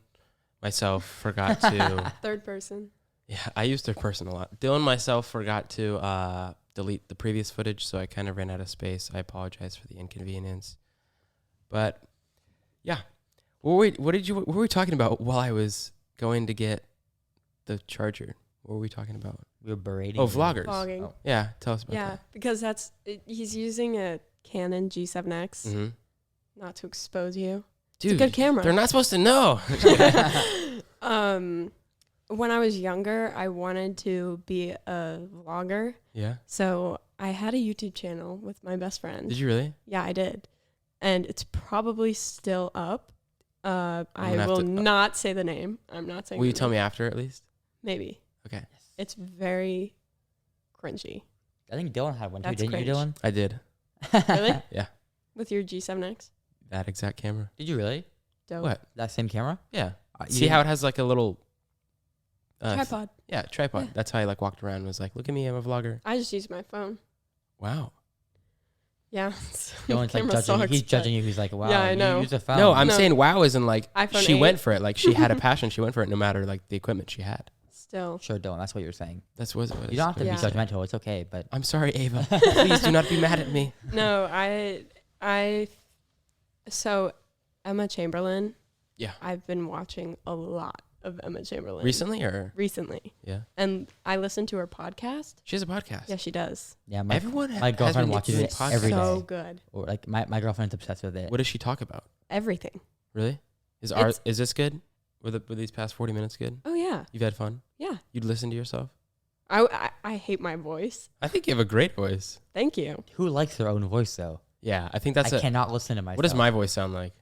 myself, forgot to. Third person. Yeah, I use third person a lot. Dylan, myself, forgot to delete the previous footage, so I kind of ran out of space. I apologize for the inconvenience. But yeah, what were we talking about while I was going to get the charger? What were we talking about? We were berating. Oh, you. vloggers. Vlogging. Oh. Yeah, tell us about Yeah, because he's using a Canon G7X. that. Mm-hmm. Not to expose you. Dude, it's a good camera. they're not supposed to know. When I was younger, I wanted to be a vlogger. Yeah. So I had a YouTube channel with my best friend. Did you really? Yeah, I did. And it's probably still up. I gonna will have to- not say the name. I'm not saying Will you the tell name. me after at least? Maybe. Okay. It's very cringy. I think Dylan had one too, That's didn't you, cringe. Dylan? I did. Really? Yeah. With your G7X? That exact camera. Did you really? Dope. What? That same camera? Yeah. You See how it has like a little Tripod. Yeah, tripod. Yeah. That's how I like walked around and was like, look at me, I'm a vlogger. I just use my phone. Wow. Yeah. Dylan's like Camera judging. sucks, He's but- judging you. He's like, wow, Yeah, I know. you use a phone. No, I'm No. saying wow isn't like iPhone she 8. went for it. Like she had a passion. She went for it no matter like the equipment she had. Still. Sure, Dylan. That's what you're saying. That's what You don't have to Yeah. be judgmental. It's okay, but I'm sorry, Ava. Please do not be mad at me. No, so Emma Chamberlain. Yeah. I've been watching a lot of Emma Chamberlain. Recently or? Recently. Yeah. And I listen to her podcast. She has a podcast. Yeah, she does. yeah, my Everyone my has girlfriend been watches doing it podcasts. every day. So good. Or like my girlfriend's obsessed with it. What does she talk about? Everything. Really? It's- Is this good? Were these past 40 minutes good? Oh, yeah. You've had fun? Yeah. You'd listen to yourself? I hate my voice. I think you have a great voice. Thank you. Who likes their own voice though? Yeah, I think that's I cannot listen to myself. What does my voice sound like?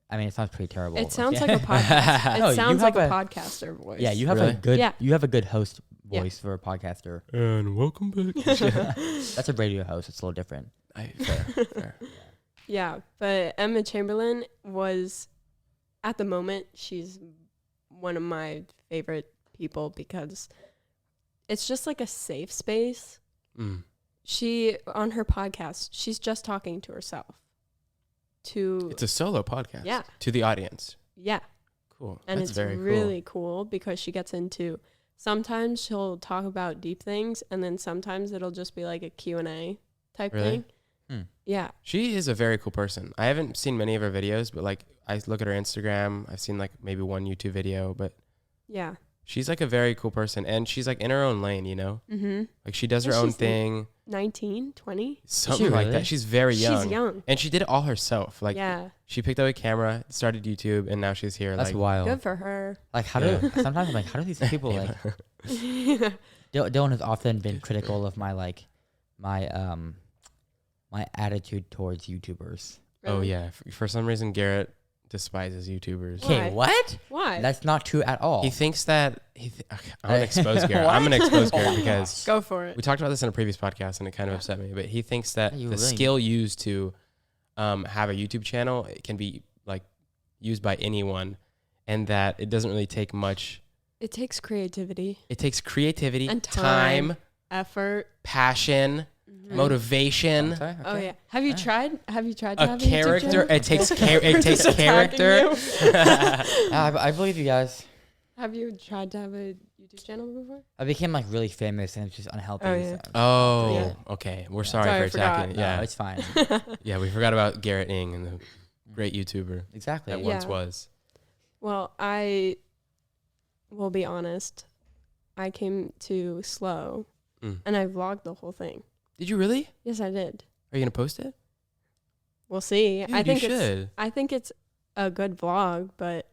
I mean, it sounds pretty terrible. It but sounds yeah. like a podcast. It No, you sounds have like a a- podcaster voice. Yeah, you have Really? a good. Yeah. You have a good host Yeah. voice for a podcaster. And welcome back. That's a radio host. It's a little different. Fair. Yeah, but Emma Chamberlain was, at the moment, she's one of my favorite people because it's just like a safe space. Mm. She, on her podcast, she's just talking to herself. It's a solo podcast. Yeah. To the audience. Yeah. Cool. And That's it's very really cool because she gets into, sometimes she'll talk about deep things and then sometimes it'll just be like a Q&A type Really? thing. Hmm. Yeah. She is a very cool person. I haven't seen many of her videos, but like I look at her Instagram. I've seen like maybe one YouTube video, but Yeah. she's like a very cool person, and she's like in her own lane, you know. Mm-hmm. Like she does her Yeah, own she's thing, 19, 20. something like really? that. She's very young. She's young. and she did it all herself. Like Yeah. she picked up a camera, started YouTube, and now she's here. That's like wild. Good for her. Like how Yeah. do sometimes I'm like how do these people like Dylan has often been critical of my like my attitude towards YouTubers. Oh Really? yeah, for some reason Garrett despises YouTubers. Why? Okay, what? Why? That's not true at all. He thinks that I'm gonna expose Garrett. I'm gonna expose Oh Garrett my because Go for it. we talked about this in a previous podcast and it kind of upset me. But he thinks that Yeah, you the really- skill used to have a YouTube channel it can be like used by anyone, and that it doesn't really take much. It takes creativity, It takes creativity, And time, time. effort. passion, Mhm. motivation, Okay, Oh okay. yeah. Have you tried? Have you tried to a have a YouTube character. channel? It takes it takes Just attacking character. you. I believe you guys. Have you tried to have a YouTube channel before? I became like really famous and it's just unhealthy. Oh, yeah. so- Oh, Yeah. okay. We're Yeah. sorry, Sorry, I for forgot. attacking. No, Yeah, it's fine. yeah. We forgot about Garrett Ng and the great YouTuber Exactly. that Yeah. once was. Well, I will be honest. I came to slow, Mm. and I vlogged the whole thing. Did you really? Yes, I did. Are you gonna post it? We'll see. Dude, I think you it's. should. I think it's a good vlog, but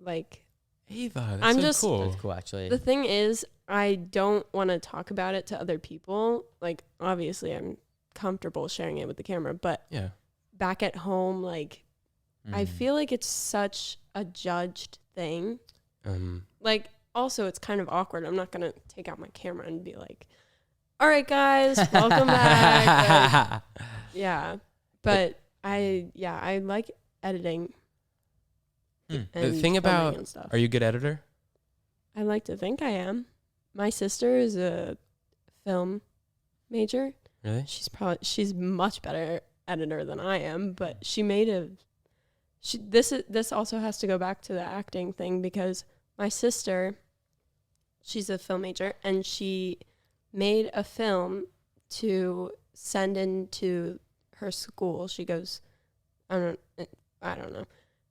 like Ava, that's I'm so just- cool. That's cool actually. the thing is, I don't want to talk about it to other people. Like obviously, I'm comfortable sharing it with the camera, but Yeah. back at home, like I Mm. feel like it's such a judged thing. Um. Like also it's kind of awkward. I'm not gonna take out my camera and be like, all right guys, welcome back. Like, yeah. But I like editing Hmm. The and thing filming about and stuff. Are you a good editor? I like to think I am. My sister is a film major. Really? She's much better editor than I am, but this also has to go back to the acting thing because my sister, she's a film major and she made a film to send into her school. She goes, I don't know.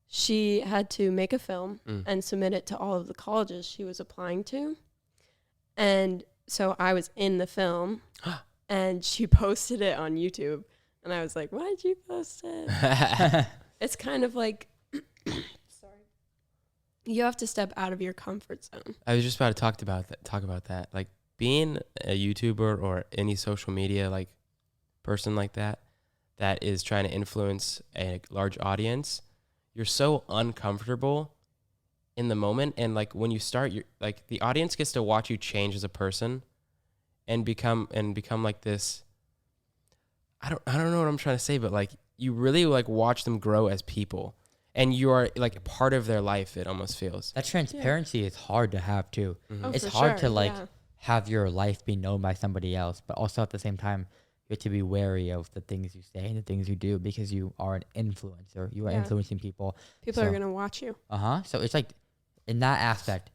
She had to make a film and submit it to all of the colleges she was applying to. And so I was in the film and she posted it on YouTube. And I was like, why did you post it? It's kind of like Sorry. You have to step out of your comfort zone. I was just about to talk about that. Like being a YouTuber or any social media like person like that is trying to influence a large audience, you're so uncomfortable in the moment, and like when you start, you're like the audience gets to watch you change as a person and become like this. I don't know what I'm trying to say, but like you really like watch them grow as people, and you are like part of their life. It almost feels. That transparency is hard to have too. Mhm. Oh, It's for hard sure, to like yeah. have your life be known by somebody else, but also at the same time, you have to be wary of the things you say and the things you do because you are an influencer. You are Yeah. influencing people. People are So- going to watch you. So it's like in that aspect,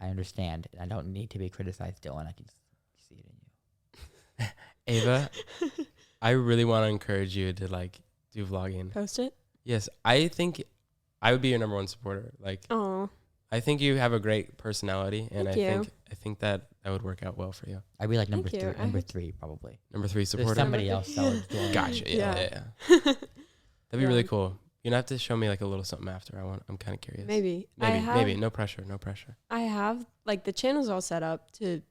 I understand. I don't need to be criticized, Dylan. I can just see it in you. Ava, I really want to encourage you to like do vlogging. Post it. Yes, I think I would be your number one supporter. Like, Oh, I think you have a great personality, and Thank you. I think that would work out well for you. I'd be like number Thank three. you. I Number hope- 3 probably. Number 3 There's supporter. somebody Number else three. that would join. Gotcha. Yeah. Yeah. That'd be Yeah. really cool. You're gonna have to show me like a little something after. I'm kind of curious. maybe. Maybe. No pressure. No pressure. I have, like, the channel's all set up to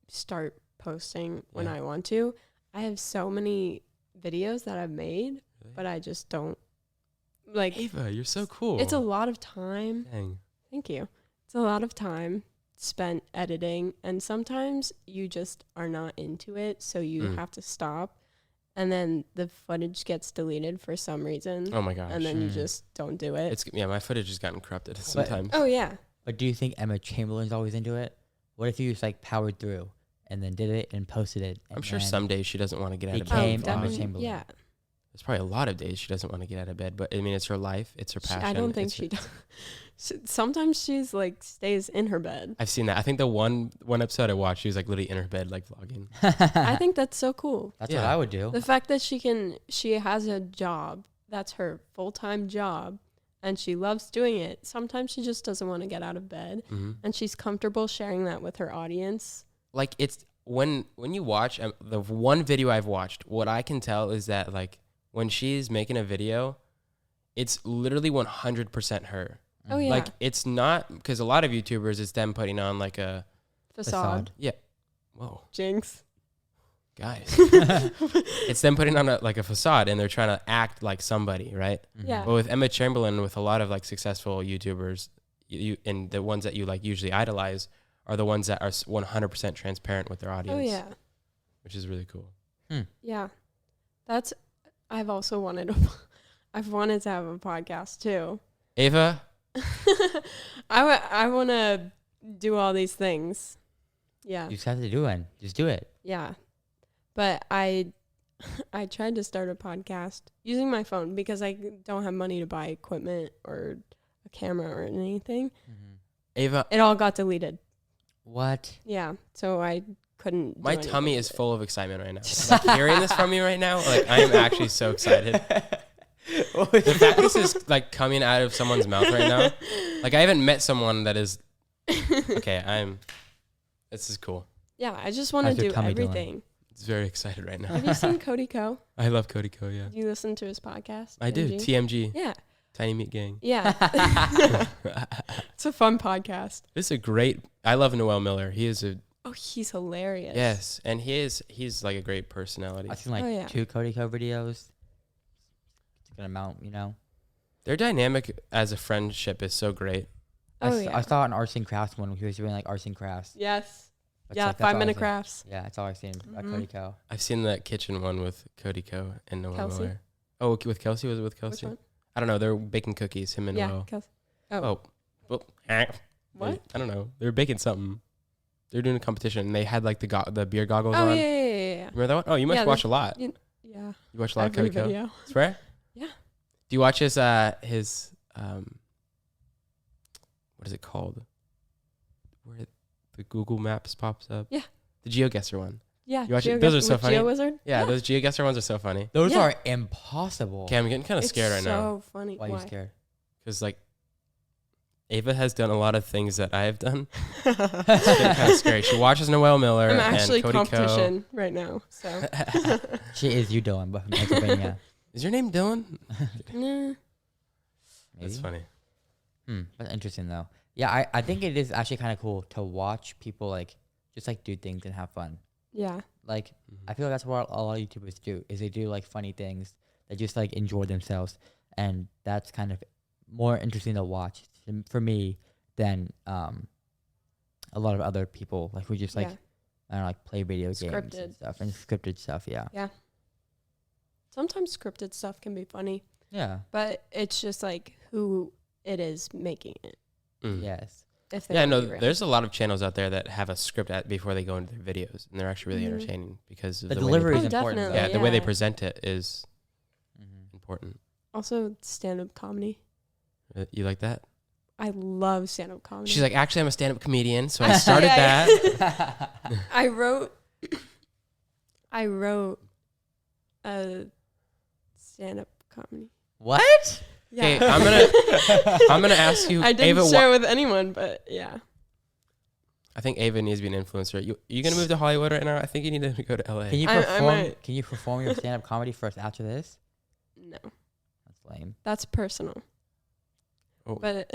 start posting when Yeah. I want to. I have so many videos that I've made, Really? but I just don't, like, Ava, you're so cool. it's a lot of time. Dang. Thank you. It's a lot of time spent editing, and sometimes you just are not into it, so you Mm. have to stop, and then the footage gets deleted for some reason, Oh my gosh. and then you Mm. just don't do it. It's my footage has gotten corrupted sometimes. Oh, yeah. But do you think Emma Chamberlain's always into it? What if you just like powered through and then did it and posted it? I'm and sure then some days she doesn't want to get out of became bed. Emma definitely. Chamberlain. Yeah. There's probably a lot of days she doesn't want to get out of bed, but I mean, it's her life. It's her passion. I don't think it's she her- does. Sometimes she's like stays in her bed. I've seen that. I think the one episode I watched, she was like literally in her bed, like vlogging. I think that's so cool. That's what Yeah. I would do. The fact that she has a job, that's her full-time job, and she loves doing it. Sometimes she just doesn't want to get out of bed, Mm-hmm. and she's comfortable sharing that with her audience. Like it's when you watch the one video I've watched, what I can tell is that like when she's making a video, it's literally 100% her. Oh, yeah. Like it's not, because a lot of YouTubers, it's them putting on like a Facade. whoa Jinx. guys, it's them putting on like a facade, and they're trying to act like somebody, right? Yeah. But with Emma Chamberlain, with a lot of like successful YouTubers, you and the ones that you like usually idolize are the ones that are 100% transparent with their audience. Oh, yeah. Which is really cool. Yeah. I've also wanted I've wanted to have a podcast too. Ava, I want to do all these things. Yeah. You just have to do it. Just do it. Yeah. But I tried to start a podcast using my phone because I don't have money to buy equipment or a camera or anything. Ava, It all got deleted. What? Yeah. So I couldn't do my anything tummy with is it. full of excitement right now. Like hearing this from you right now, like I am actually so excited. The fact this is like coming out of someone's mouth right now, like I haven't met someone that is okay. This is cool. Yeah, I just want to How's your do tummy doing? everything. It's very excited right now. Have you seen Cody Ko? I love Cody Ko. Yeah, Do you listen to his podcast? I do. TMG? TMG, Yeah. Tiny Meat Gang. Yeah. It's a fun podcast. This is a great. I love Noel Miller. He is a Oh, he's hilarious. yes, and he's like a great personality. I've seen like Oh, yeah. 2 Cody Co videos. It's a good amount, Their dynamic as a friendship is so great. Oh, I yeah. saw an arts and crafts one. He was doing like arts and crafts. Yes. That's Yeah, like- that's all 5-minute I've seen. crafts. Yeah, that's all I've seen about Mhm. Cody Co. I've seen that kitchen one with Cody Ko and Noel Kelsey? Miller. Oh, with Kelsey? Was it with Which Kelsey? one? I don't know. They're baking cookies, him and Yeah, Noel. Kelsey. Oh, well, What? I don't know. They were baking something. They were doing a competition, and they had like the beer goggles Oh, on. yeah. Remember that one? Oh, you must Yeah, watch a lot. Yeah. You watch a lot of Every Cody Ko? video. Swear? Yeah. Do you watch his what is it called? Where the Google Maps pops up? Yeah. The GeoGuessr one. Yeah. You watch it? Those are so with funny. GeoWizard? Yeah, those GeoGuessr ones are so funny. Those Yeah. are impossible. Okay, I'm getting kind of scared right now. It's so funny. Why are you scared? Because like Ava has done a lot of things that I have done. It's getting kind of scary. She watches Noel Miller I'm actually and Cody Ko. competition right now. So She is you, Dylan, but from Pennsylvania. Is your name Dylan? nah. That's Maybe. funny. That's interesting though. Yeah, I think it is actually kind of cool to watch people like just like do things and have fun. Yeah. Like I feel like that's what a lot of YouTubers do is they do like funny things. They just like enjoy themselves, and that's kind of more interesting to watch for me than a lot of other people like who just like I don't know, like play video games and stuff and scripted stuff. Yeah. Sometimes scripted stuff can be funny. Yeah. But it's just like who it is making it. Yes. There's a lot of channels out there that have a script before they go into their videos, and they're actually really entertaining because of the delivery is important. Definitely, the way they present it is important. Also, stand-up comedy. You like that? I love stand-up comedy. She's like, actually, I'm a stand-up comedian, so I started that. I wrote a stand-up comedy. What? Yeah. Okay, I'm gonna ask you. I didn't Ava, share with anyone, but yeah. I think Ava needs to be an influencer. You gonna move to Hollywood right now? I think you need to go to LA. Can you perform? Can you perform your stand-up comedy first after this? No. That's lame. That's personal. Oh. But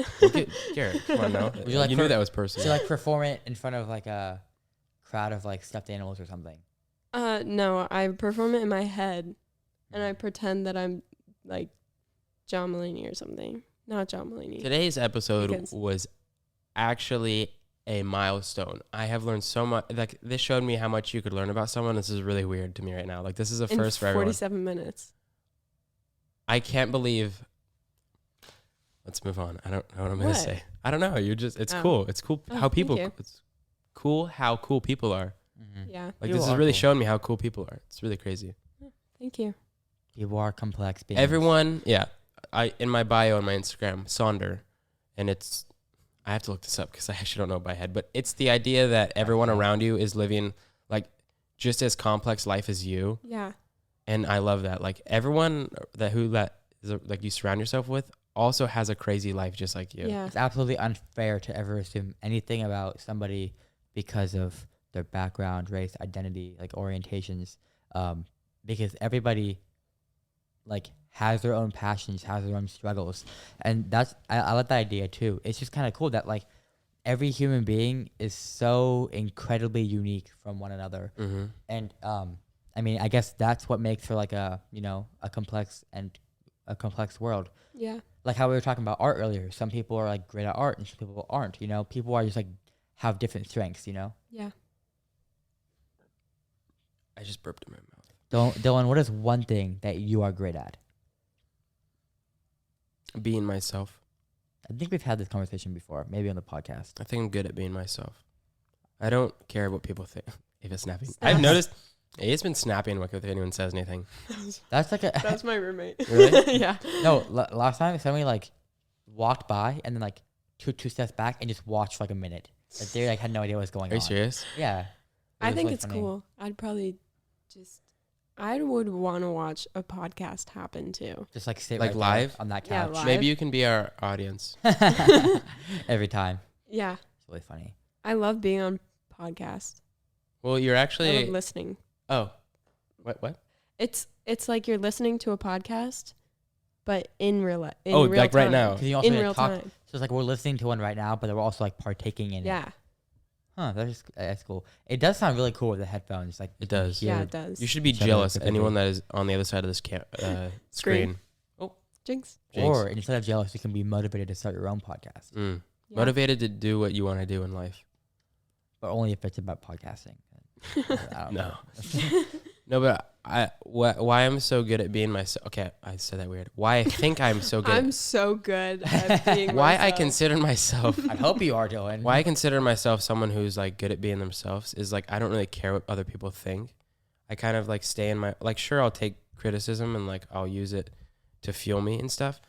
Garrett, come on now. You knew that was personal. So like perform it in front of like a crowd of like stuffed animals or something. No, I perform it in my head, and I pretend that I'm like John Mulaney or something. Not John Mulaney. Today's episode was actually a milestone. I have learned so much. Like this showed me how much you could learn about someone. This is really weird to me right now. Like this is a first for everyone. 47 minutes. I can't believe. Let's move on. I don't know what I'm gonna say. I don't know. It's cool. It's cool how people. It's cool how cool people are. Mm-hmm. Yeah. Like this has really shown me how cool people are. It's really crazy. Thank you. People are complex beings. Everyone, yeah. In my bio on my Instagram, Sonder, and it's. I have to look this up because I actually don't know it by head, but it's the idea that everyone around you is living like just as complex life as you. Yeah. And I love that. Like everyone that you surround yourself with also has a crazy life just like you. Yeah. It's absolutely unfair to ever assume anything about somebody because of their background, race, identity, like orientations, because everybody like has their own passions, has their own struggles. And that's, I like that idea too. It's just kind of cool that like every human being is so incredibly unique from one another. Mm-hmm. And, I mean, I guess that's what makes for like a complex world. Yeah. Like how we were talking about art earlier. Some people are like great at art and some people aren't, people are just like have different strengths, Yeah. I just burped in my mouth. Dylan, what is one thing that you are great at? Being myself. I think we've had this conversation before, maybe on the podcast. I think I'm good at being myself. I don't care what people think. Ava's snapping. I've noticed Ava's been snapping if anyone says anything. That's like That's my roommate. Really? Yeah. No, last time somebody like walked by and then like two steps back and just watched for like a minute. Like they like had no idea what was going on. Are you serious? Yeah. I think it's cool. I would want to watch a podcast happen too. Just like sit like right live on that Yeah, couch. live. Maybe you can be our audience. Every time. Yeah. It's really funny. I love being on podcasts. Well, you're I actually. love listening. Oh, what? It's like you're listening to a podcast, but in real life. Like right now. Because you also In like, real talk. time. So it's like we're listening to one right now, but we're also like partaking in it. Yeah. Huh, that's cool. It does sound really cool with the headphones. Like It does. Yeah, it does. You should be Each other jealous. typically. Anyone that is on the other side of this screen. Jinx. Or instead of jealous, you can be motivated to start your own podcast. Mm. Yeah. Motivated to do what you want to do in life. But only if it's about podcasting. I don't know. No, but why I'm so good at being myself. Okay, I said that weird. Why I think I'm so good. I'm so good at being Why I myself. consider myself. I hope you are, Dylan. Why I consider myself someone who's like good at being themselves is like I don't really care what other people think. I kind of like stay in my like sure I'll take criticism and like I'll use it to fuel me and stuff,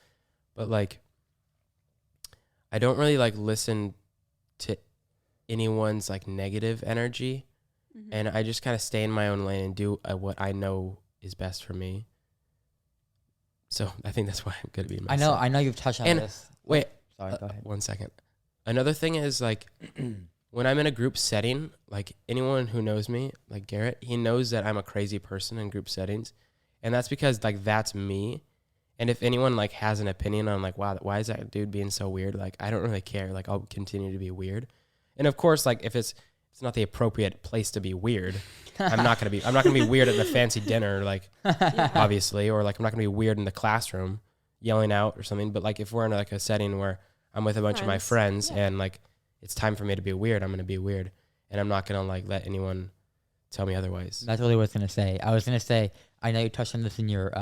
but like I don't really like listen to anyone's like negative energy. Mhm. And I just kind of stay in my own lane and do what I know is best for me. So I think that's why I'm good at being myself. I know you've touched on And this. Wait, Sorry, go ahead. 1 second. Another thing is like when I'm in a group setting, like anyone who knows me, like Garrett, he knows that I'm a crazy person in group settings. And that's because like that's me. And if anyone like has an opinion on like, wow, why is that dude being so weird? Like, I don't really care. Like, I'll continue to be weird. And of course, like if it's not the appropriate place to be weird, I'm not gonna be weird at the fancy dinner, like obviously, or like I'm not gonna be weird in the classroom yelling out or something. But like if we're in like a setting where I'm with a bunch of my friends and like it's time for me to be weird, I'm gonna be weird, and I'm not gonna like let anyone tell me otherwise. That's really what I was gonna say. I was gonna say, I know you touched on this in your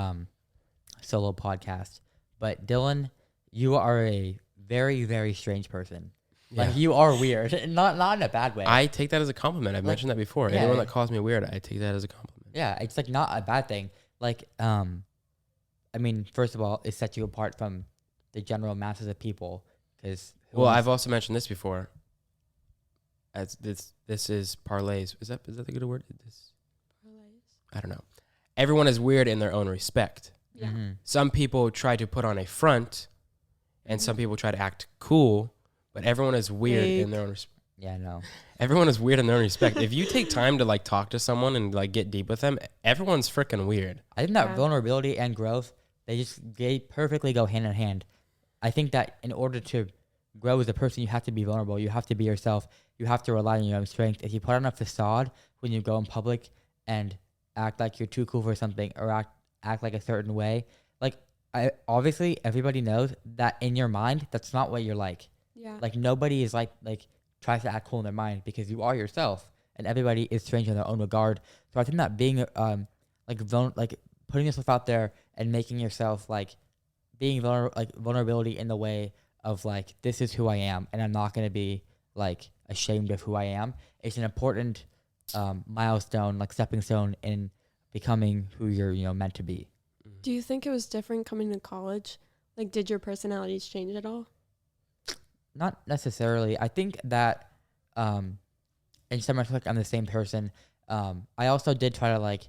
solo podcast, but Dylan, you are a very, very strange person. Like you are weird, and not in a bad way. I take that as a compliment. I've mentioned that before. Yeah, Anyone that calls me weird, I take that as a compliment. Yeah, it's like not a bad thing. Like, I mean, first of all, it sets you apart from the general masses of people. Because I've also mentioned this before. As this is parlays. Is that the good word? I don't know. Everyone is weird in their own respect. Yeah. Mm-hmm. Some people try to put on a front, and some people try to act cool. But everyone is weird in their own respect. Yeah, no. Everyone is weird in their own respect. If you take time to like talk to someone and like get deep with them, everyone's freaking weird. I think that vulnerability and growth, they perfectly go hand in hand. I think that in order to grow as a person, you have to be vulnerable. You have to be yourself. You have to rely on your own strength. If you put on a facade when you go in public and act like you're too cool for something or act like a certain way, like obviously everybody knows that in your mind, that's not what you're like. Yeah. Like nobody is like tries to act cool in their mind because you are yourself, and everybody is strange in their own regard. So I think that being like putting yourself out there and making yourself like being vulnerability in the way of like, this is who I am, and I'm not gonna be like ashamed of who I am. It's an important milestone, like stepping stone in becoming who you're meant to be. Do you think it was different coming to college? Like, did your personalities change at all? Not necessarily. I think that in some respects I'm the same person. I also did try to like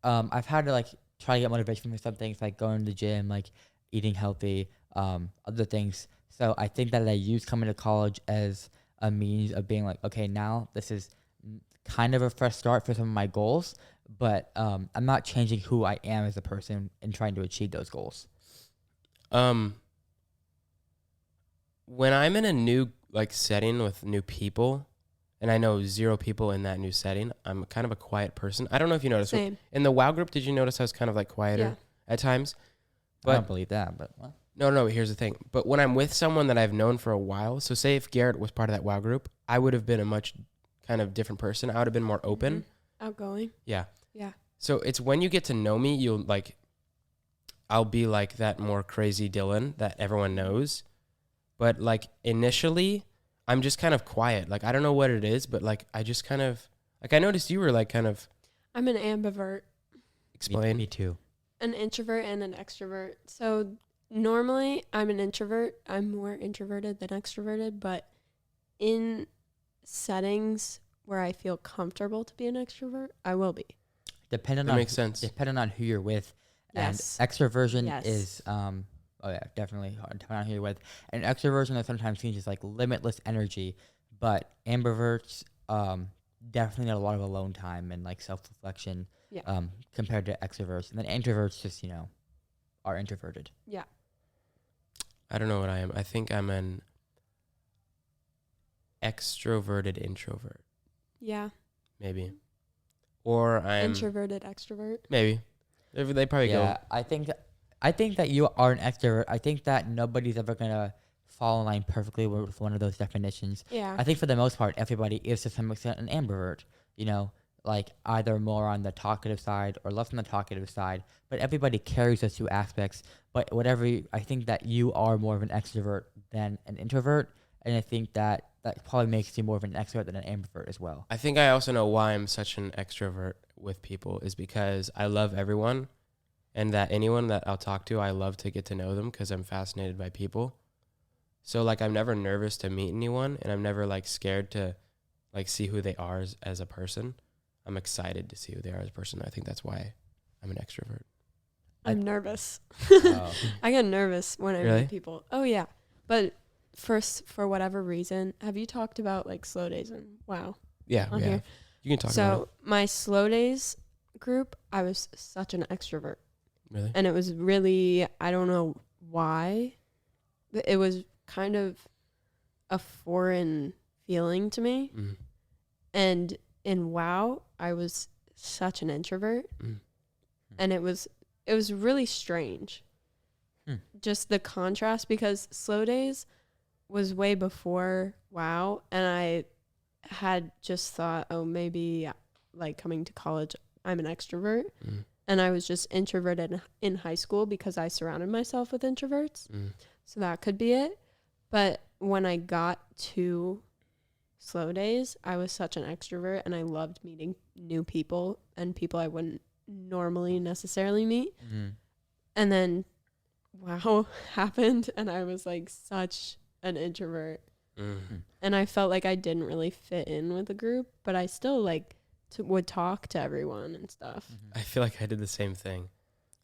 I've had to like try to get motivation for some things, like going to the gym, like eating healthy, other things. So I think that I used coming to college as a means of being like, okay, now this is kind of a fresh start for some of my goals, but I'm not changing who I am as a person and trying to achieve those goals. When I'm in a new like setting with new people, and I know zero people in that new setting, I'm kind of a quiet person. I don't know if you noticed. Same. In the WoW group, did you notice I was kind of like quieter at times? But I don't believe that, but what? No, here's the thing. But when I'm with someone that I've known for a while, so say if Garrett was part of that WoW group, I would have been a much kind of different person. I would have been more open. Mm-hmm. Outgoing. Yeah. Yeah. So it's when you get to know me, I'll be like that more crazy Dylan that everyone knows. But like initially, I'm just kind of quiet. Like I don't know what it is, but like I just kind of like I noticed you were like kind of. I'm an ambivert. Explain. Me too. An introvert and an extrovert. So normally I'm an introvert. I'm more introverted than extroverted, but in settings where I feel comfortable to be an extrovert, I will be. That makes sense. Depending on who you're with. Yes. And extroversion is oh yeah, definitely depending on who you're with. And extroversion is sometimes seen as like limitless energy, but ambiverts definitely need a lot of alone time and like self-reflection compared to extroverts. And then introverts just are introverted. Yeah. I don't know what I am. I think I'm an extroverted introvert. Yeah. Maybe. Or I'm introverted extrovert. Maybe. They probably go. Yeah, I think that you are an extrovert. I think that nobody's ever gonna fall in line perfectly with one of those definitions. Yeah. I think for the most part, everybody is to some extent an ambivert. Like either more on the talkative side or less on the talkative side. But everybody carries those two aspects. But I think that you are more of an extrovert than an introvert, and I think that probably makes you more of an extrovert than an ambivert as well. I think I also know why I'm such an extrovert with people is because I love everyone, and that anyone that I'll talk to, I love to get to know them because I'm fascinated by people. So like I'm never nervous to meet anyone, and I'm never like scared to like see who they are as a person. I'm excited to see who they are as a person. I think that's why I'm an extrovert. I'm nervous. Oh. I get nervous when I Really? meet people. Oh yeah. But for whatever reason, have you talked about like slow days and wow? Yeah, on yeah. here? You can talk about it. So my slow days group, I was such an extrovert. Really? And it was really, I don't know why, but it was kind of a foreign feeling to me. Mm. And in WoW, I was such an introvert. Mm. And it was really strange. Just the contrast, because Slow Days was way before WoW, and I had just thought, oh, maybe like coming to college, I'm an extrovert. And I was just introverted in high school because I surrounded myself with introverts. So that could be it. But when I got to Slow Days, I was such an extrovert, and I loved meeting new people and people I wouldn't normally necessarily meet. And then WoW happened, and I was like such an introvert. And I felt like I didn't really fit in with the group, but I still like would talk to everyone and stuff. I feel like I did the same thing.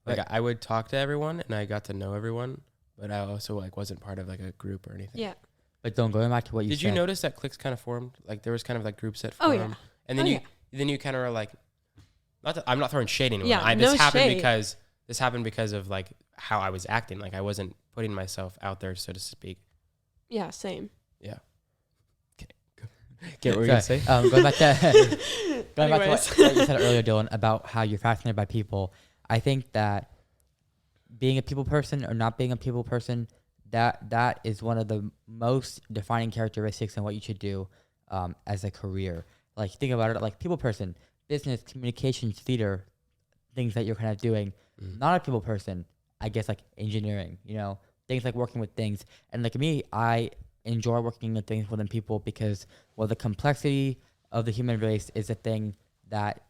Like I would talk to everyone and I got to know everyone, but I also like wasn't part of like a group or anything. Yeah. But going back to what you said. Did you notice that cliques kind of formed? Like there was kind of like groups that formed. Oh, yeah. And then you kind of were like, I'm not throwing shade anymore. Yeah, This happened shade. because of like how I was acting. Like I wasn't putting myself out there, so to speak. Yeah, same. Yeah. Get what we're gonna say? Going back to what you said earlier, Dylan, about how you're fascinated by people. I think that being a people person or not being a people person, that is one of the most defining characteristics in what you should do as a career. Like think about it, like people person, business, communications, theater, things that you're kind of doing. Not a people person, I guess like engineering, things like working with things. And like me, I enjoy working with things within people because, well, the complexity of the human race is a thing that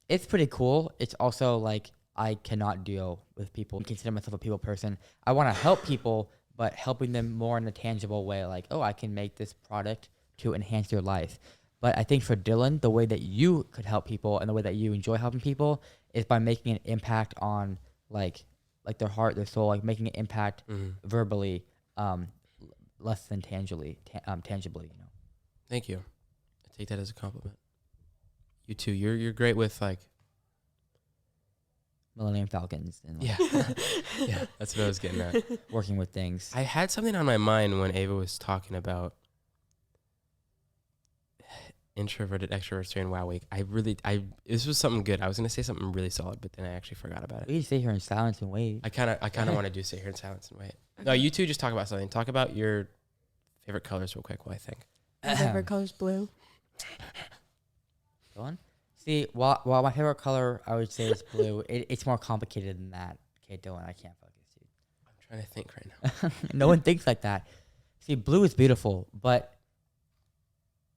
it's pretty cool. It's also like I cannot deal with people. I consider myself a people person. I want to help people, but helping them more in a tangible way, like, oh, I can make this product to enhance your life. But I think for Dylan, the way that you could help people and the way that you enjoy helping people is by making an impact on like their heart, their soul, like making an impact verbally, less than tangibly. Thank you. I take that as a compliment. You too. You're great with like Millennium Falcons and like yeah, that's what I was getting at. working with things. I had something on my mind when Ava was talking about introverted extroverts during WoW Week. This was something good. I was gonna say something really solid, but then I actually forgot about it. We stay here in silence and wait. I kind of want to do sit here in silence and wait. Okay. No, you two just talk about something. Talk about your favorite colors real quick. What I think. My favorite color's blue. Go on. See, while my favorite color I would say is blue, it's more complicated than that. Okay, Dylan, I can't focus, dude. I'm trying to think right now. No one thinks like that. See, blue is beautiful, but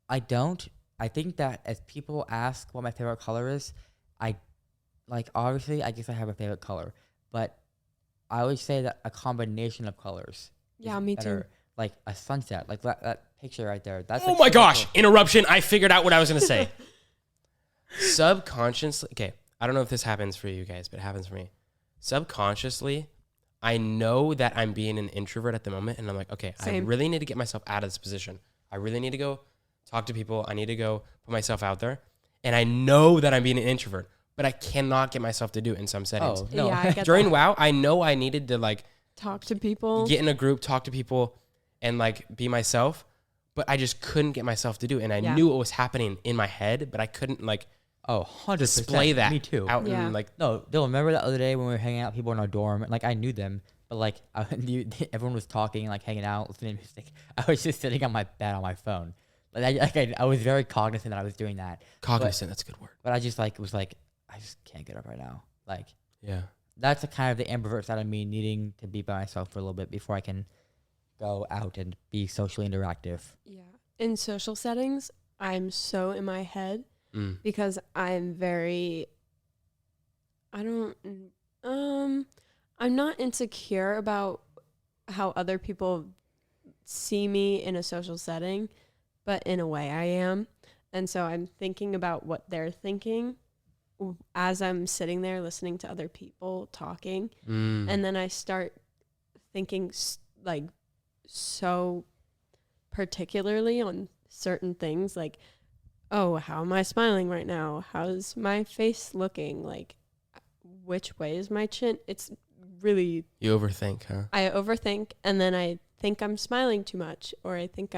I think that as people ask what my favorite color is, obviously, I guess I have a favorite color, but I would say that a combination of colors. Yeah, me better. too. Like a sunset, like that picture right there. That's oh like my gosh! cool. Interruption. I figured out what I was gonna say. Subconsciously, okay. I don't know if this happens for you guys, but it happens for me. Subconsciously, I know that I'm being an introvert at the moment, and I'm like, okay, Same. I really need to get myself out of this position. I really need to go talk to people. I need to go put myself out there, and I know that I'm being an introvert, but I cannot get myself to do it in some settings. Oh no! Yeah, I get During that. WoW, I know I needed to like Talk to people. get in a group, talk to people, and like be myself, but I just couldn't get myself to do it, and I knew what was happening in my head, but I couldn't like 100% display that. Me too. Out Yeah. and like No, Dylan, remember that other day when we were hanging out with people in our dorm? And, like, I knew them, but, like, everyone was talking, like, hanging out, listening to music. I was just sitting on my bed on my phone. I was very cognizant that I was doing that. cognizant. That's a good word. But I just, like, was like, I just can't get up right now. Like, Yeah. that's the kind of the ambivert side of me needing to be by myself for a little bit before I can go out and be socially interactive. Yeah. In social settings, I'm so in my head because I'm very, I'm not insecure about how other people see me in a social setting, but in a way I am. And so I'm thinking about what they're thinking as I'm sitting there listening to other people talking. And then I start thinking like so particularly on certain things, like, oh, how am I smiling right now? How's my face looking? Like, which way is my chin. It's really, You overthink, huh? I overthink, and then I think I'm smiling too much, or I think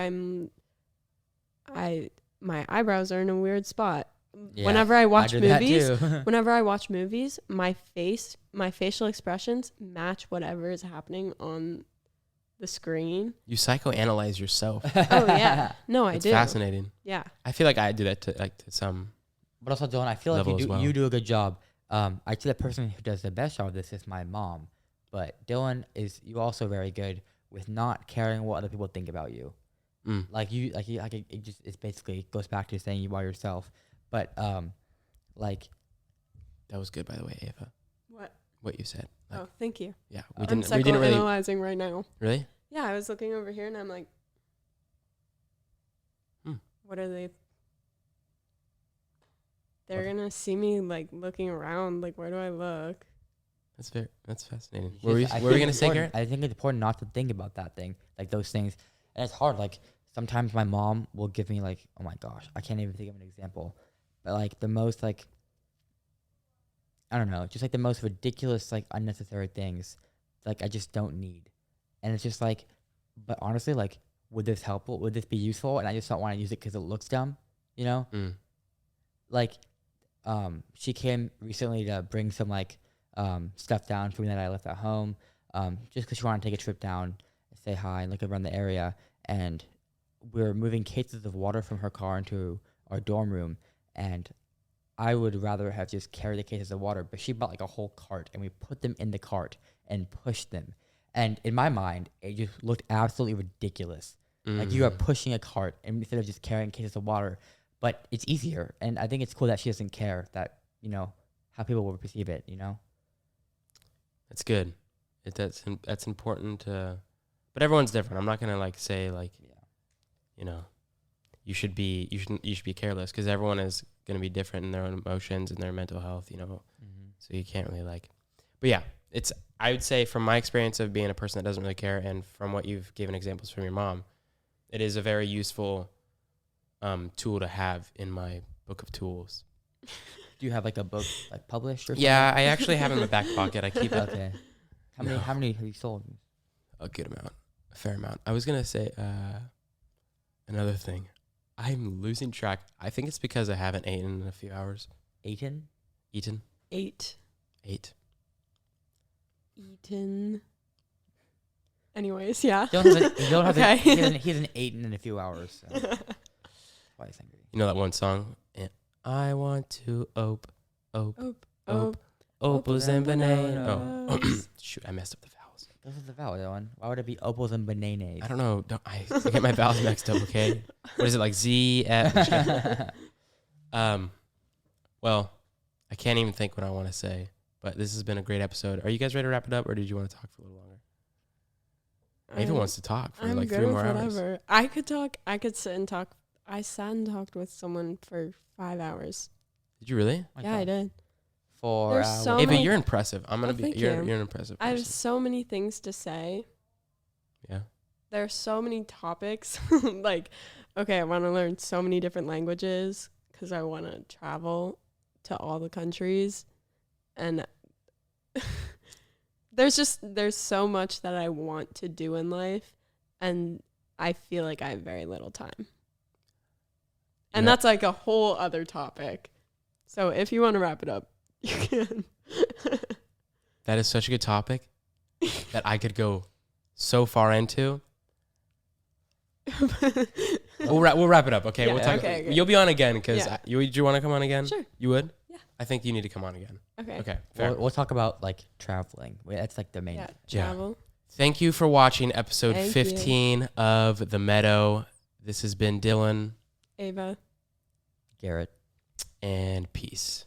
my eyebrows are in a weird spot. Yeah, Whenever I watch did that movies, too. whenever I watch movies, my facial expressions match whatever is happening on the screen. You psychoanalyze yourself. Oh yeah, no, I It's do. fascinating. Yeah, I feel like I do that to some. But also, Dylan, I feel like Level as well. you do a good job. I'd say the person who does the best job of this is my mom. But Dylan, you also very good with not caring what other people think about you. It's basically goes back to saying you are yourself. But like That was good, by the way, Ava. What you said. Like, oh, thank you. yeah, I'm we didn't really. psychoanalyzing right now. Really? Yeah, I was looking over here and I'm like, what are they? They're gonna see me like looking around. Like, where do I look? That's fascinating. Just- What were I we think gonna it's say, important- Garrett? I think it's important not to think about that thing, like those things. And it's hard. Like sometimes my mom will give me like, oh my gosh, I can't even think of an example. But like the most like, I don't know, just like the most ridiculous, like unnecessary things, like I just don't need. And it's just like, but honestly, like, would this help? Would this be useful? And I just don't want to use it because it looks dumb, you know? Like, she came recently to bring some like stuff down for me that I left at home, just because she wanted to take a trip down, say hi, and look around the area. And we're moving cases of water from her car into our dorm room, and I would rather have just carried the cases of water, but she bought like a whole cart, and we put them in the cart and pushed them. And in my mind, it just looked absolutely ridiculous. Like you are pushing a cart instead of just carrying cases of water. But it's easier, and I think it's cool that she doesn't care that, you know, how people will perceive it, you know? That's good. That's important but everyone's different. I'm not gonna like say like, you know, you should be careless, because everyone is gonna be different in their own emotions and their mental health, you know. So you can't really like, but yeah, I would say from my experience of being a person that doesn't really care, and from what you've given examples from your mom, it is a very useful tool to have in my book of tools. Do you have like a book like published or something? Yeah, I actually have it in my back pocket. I keep it. Okay. How many have you sold? A good amount, a fair amount. I was gonna say another thing. I'm losing track. I think it's because I haven't eaten in a few hours. Eaten. 8. 8. Eaten. Anyways, yeah. He hasn't eaten in a few hours. So. That's why he's hungry. You know that one song? I want to opals and bananas. Oh, shoot! I messed up the vowels. This is the vowel one. Why would it be opals and bananas? I don't know. I get my vowels mixed up. Okay, what is it like? Z, F. Well, I can't even think what I want to say. But this has been a great episode. Are you guys ready to wrap it up, or did you want to talk for a little longer? Ava wants to talk for like 3 more hours. I could talk. I could sit and talk. I sat and talked with someone for 5 hours. Did you really? Yeah, I did. 4 There's hours. so Ava, many- you're impressive. thank You're you. an impressive I have person. so many things to say. Yeah. There are so many topics. Like, okay, I want to learn so many different languages because I want to travel to all the countries. And there's so much that I want to do in life, and I feel like I have very little time. And that's like a whole other topic. So if you want to wrap it up, you can. That is such a good topic that I could go so far into. We'll wrap it up, okay? Yeah, We'll talk. okay. You'll be on again because Yeah. do you want to come on again? Sure. You would? Yeah. I think you need to come on again. Okay. Okay. Fair. We'll talk about like traveling. That's like the main. Yeah, Yeah. travel. Thank you for watching episode Thank you. 15 of The Meadow. This has been Dylan, Ava. Garrett. and peace.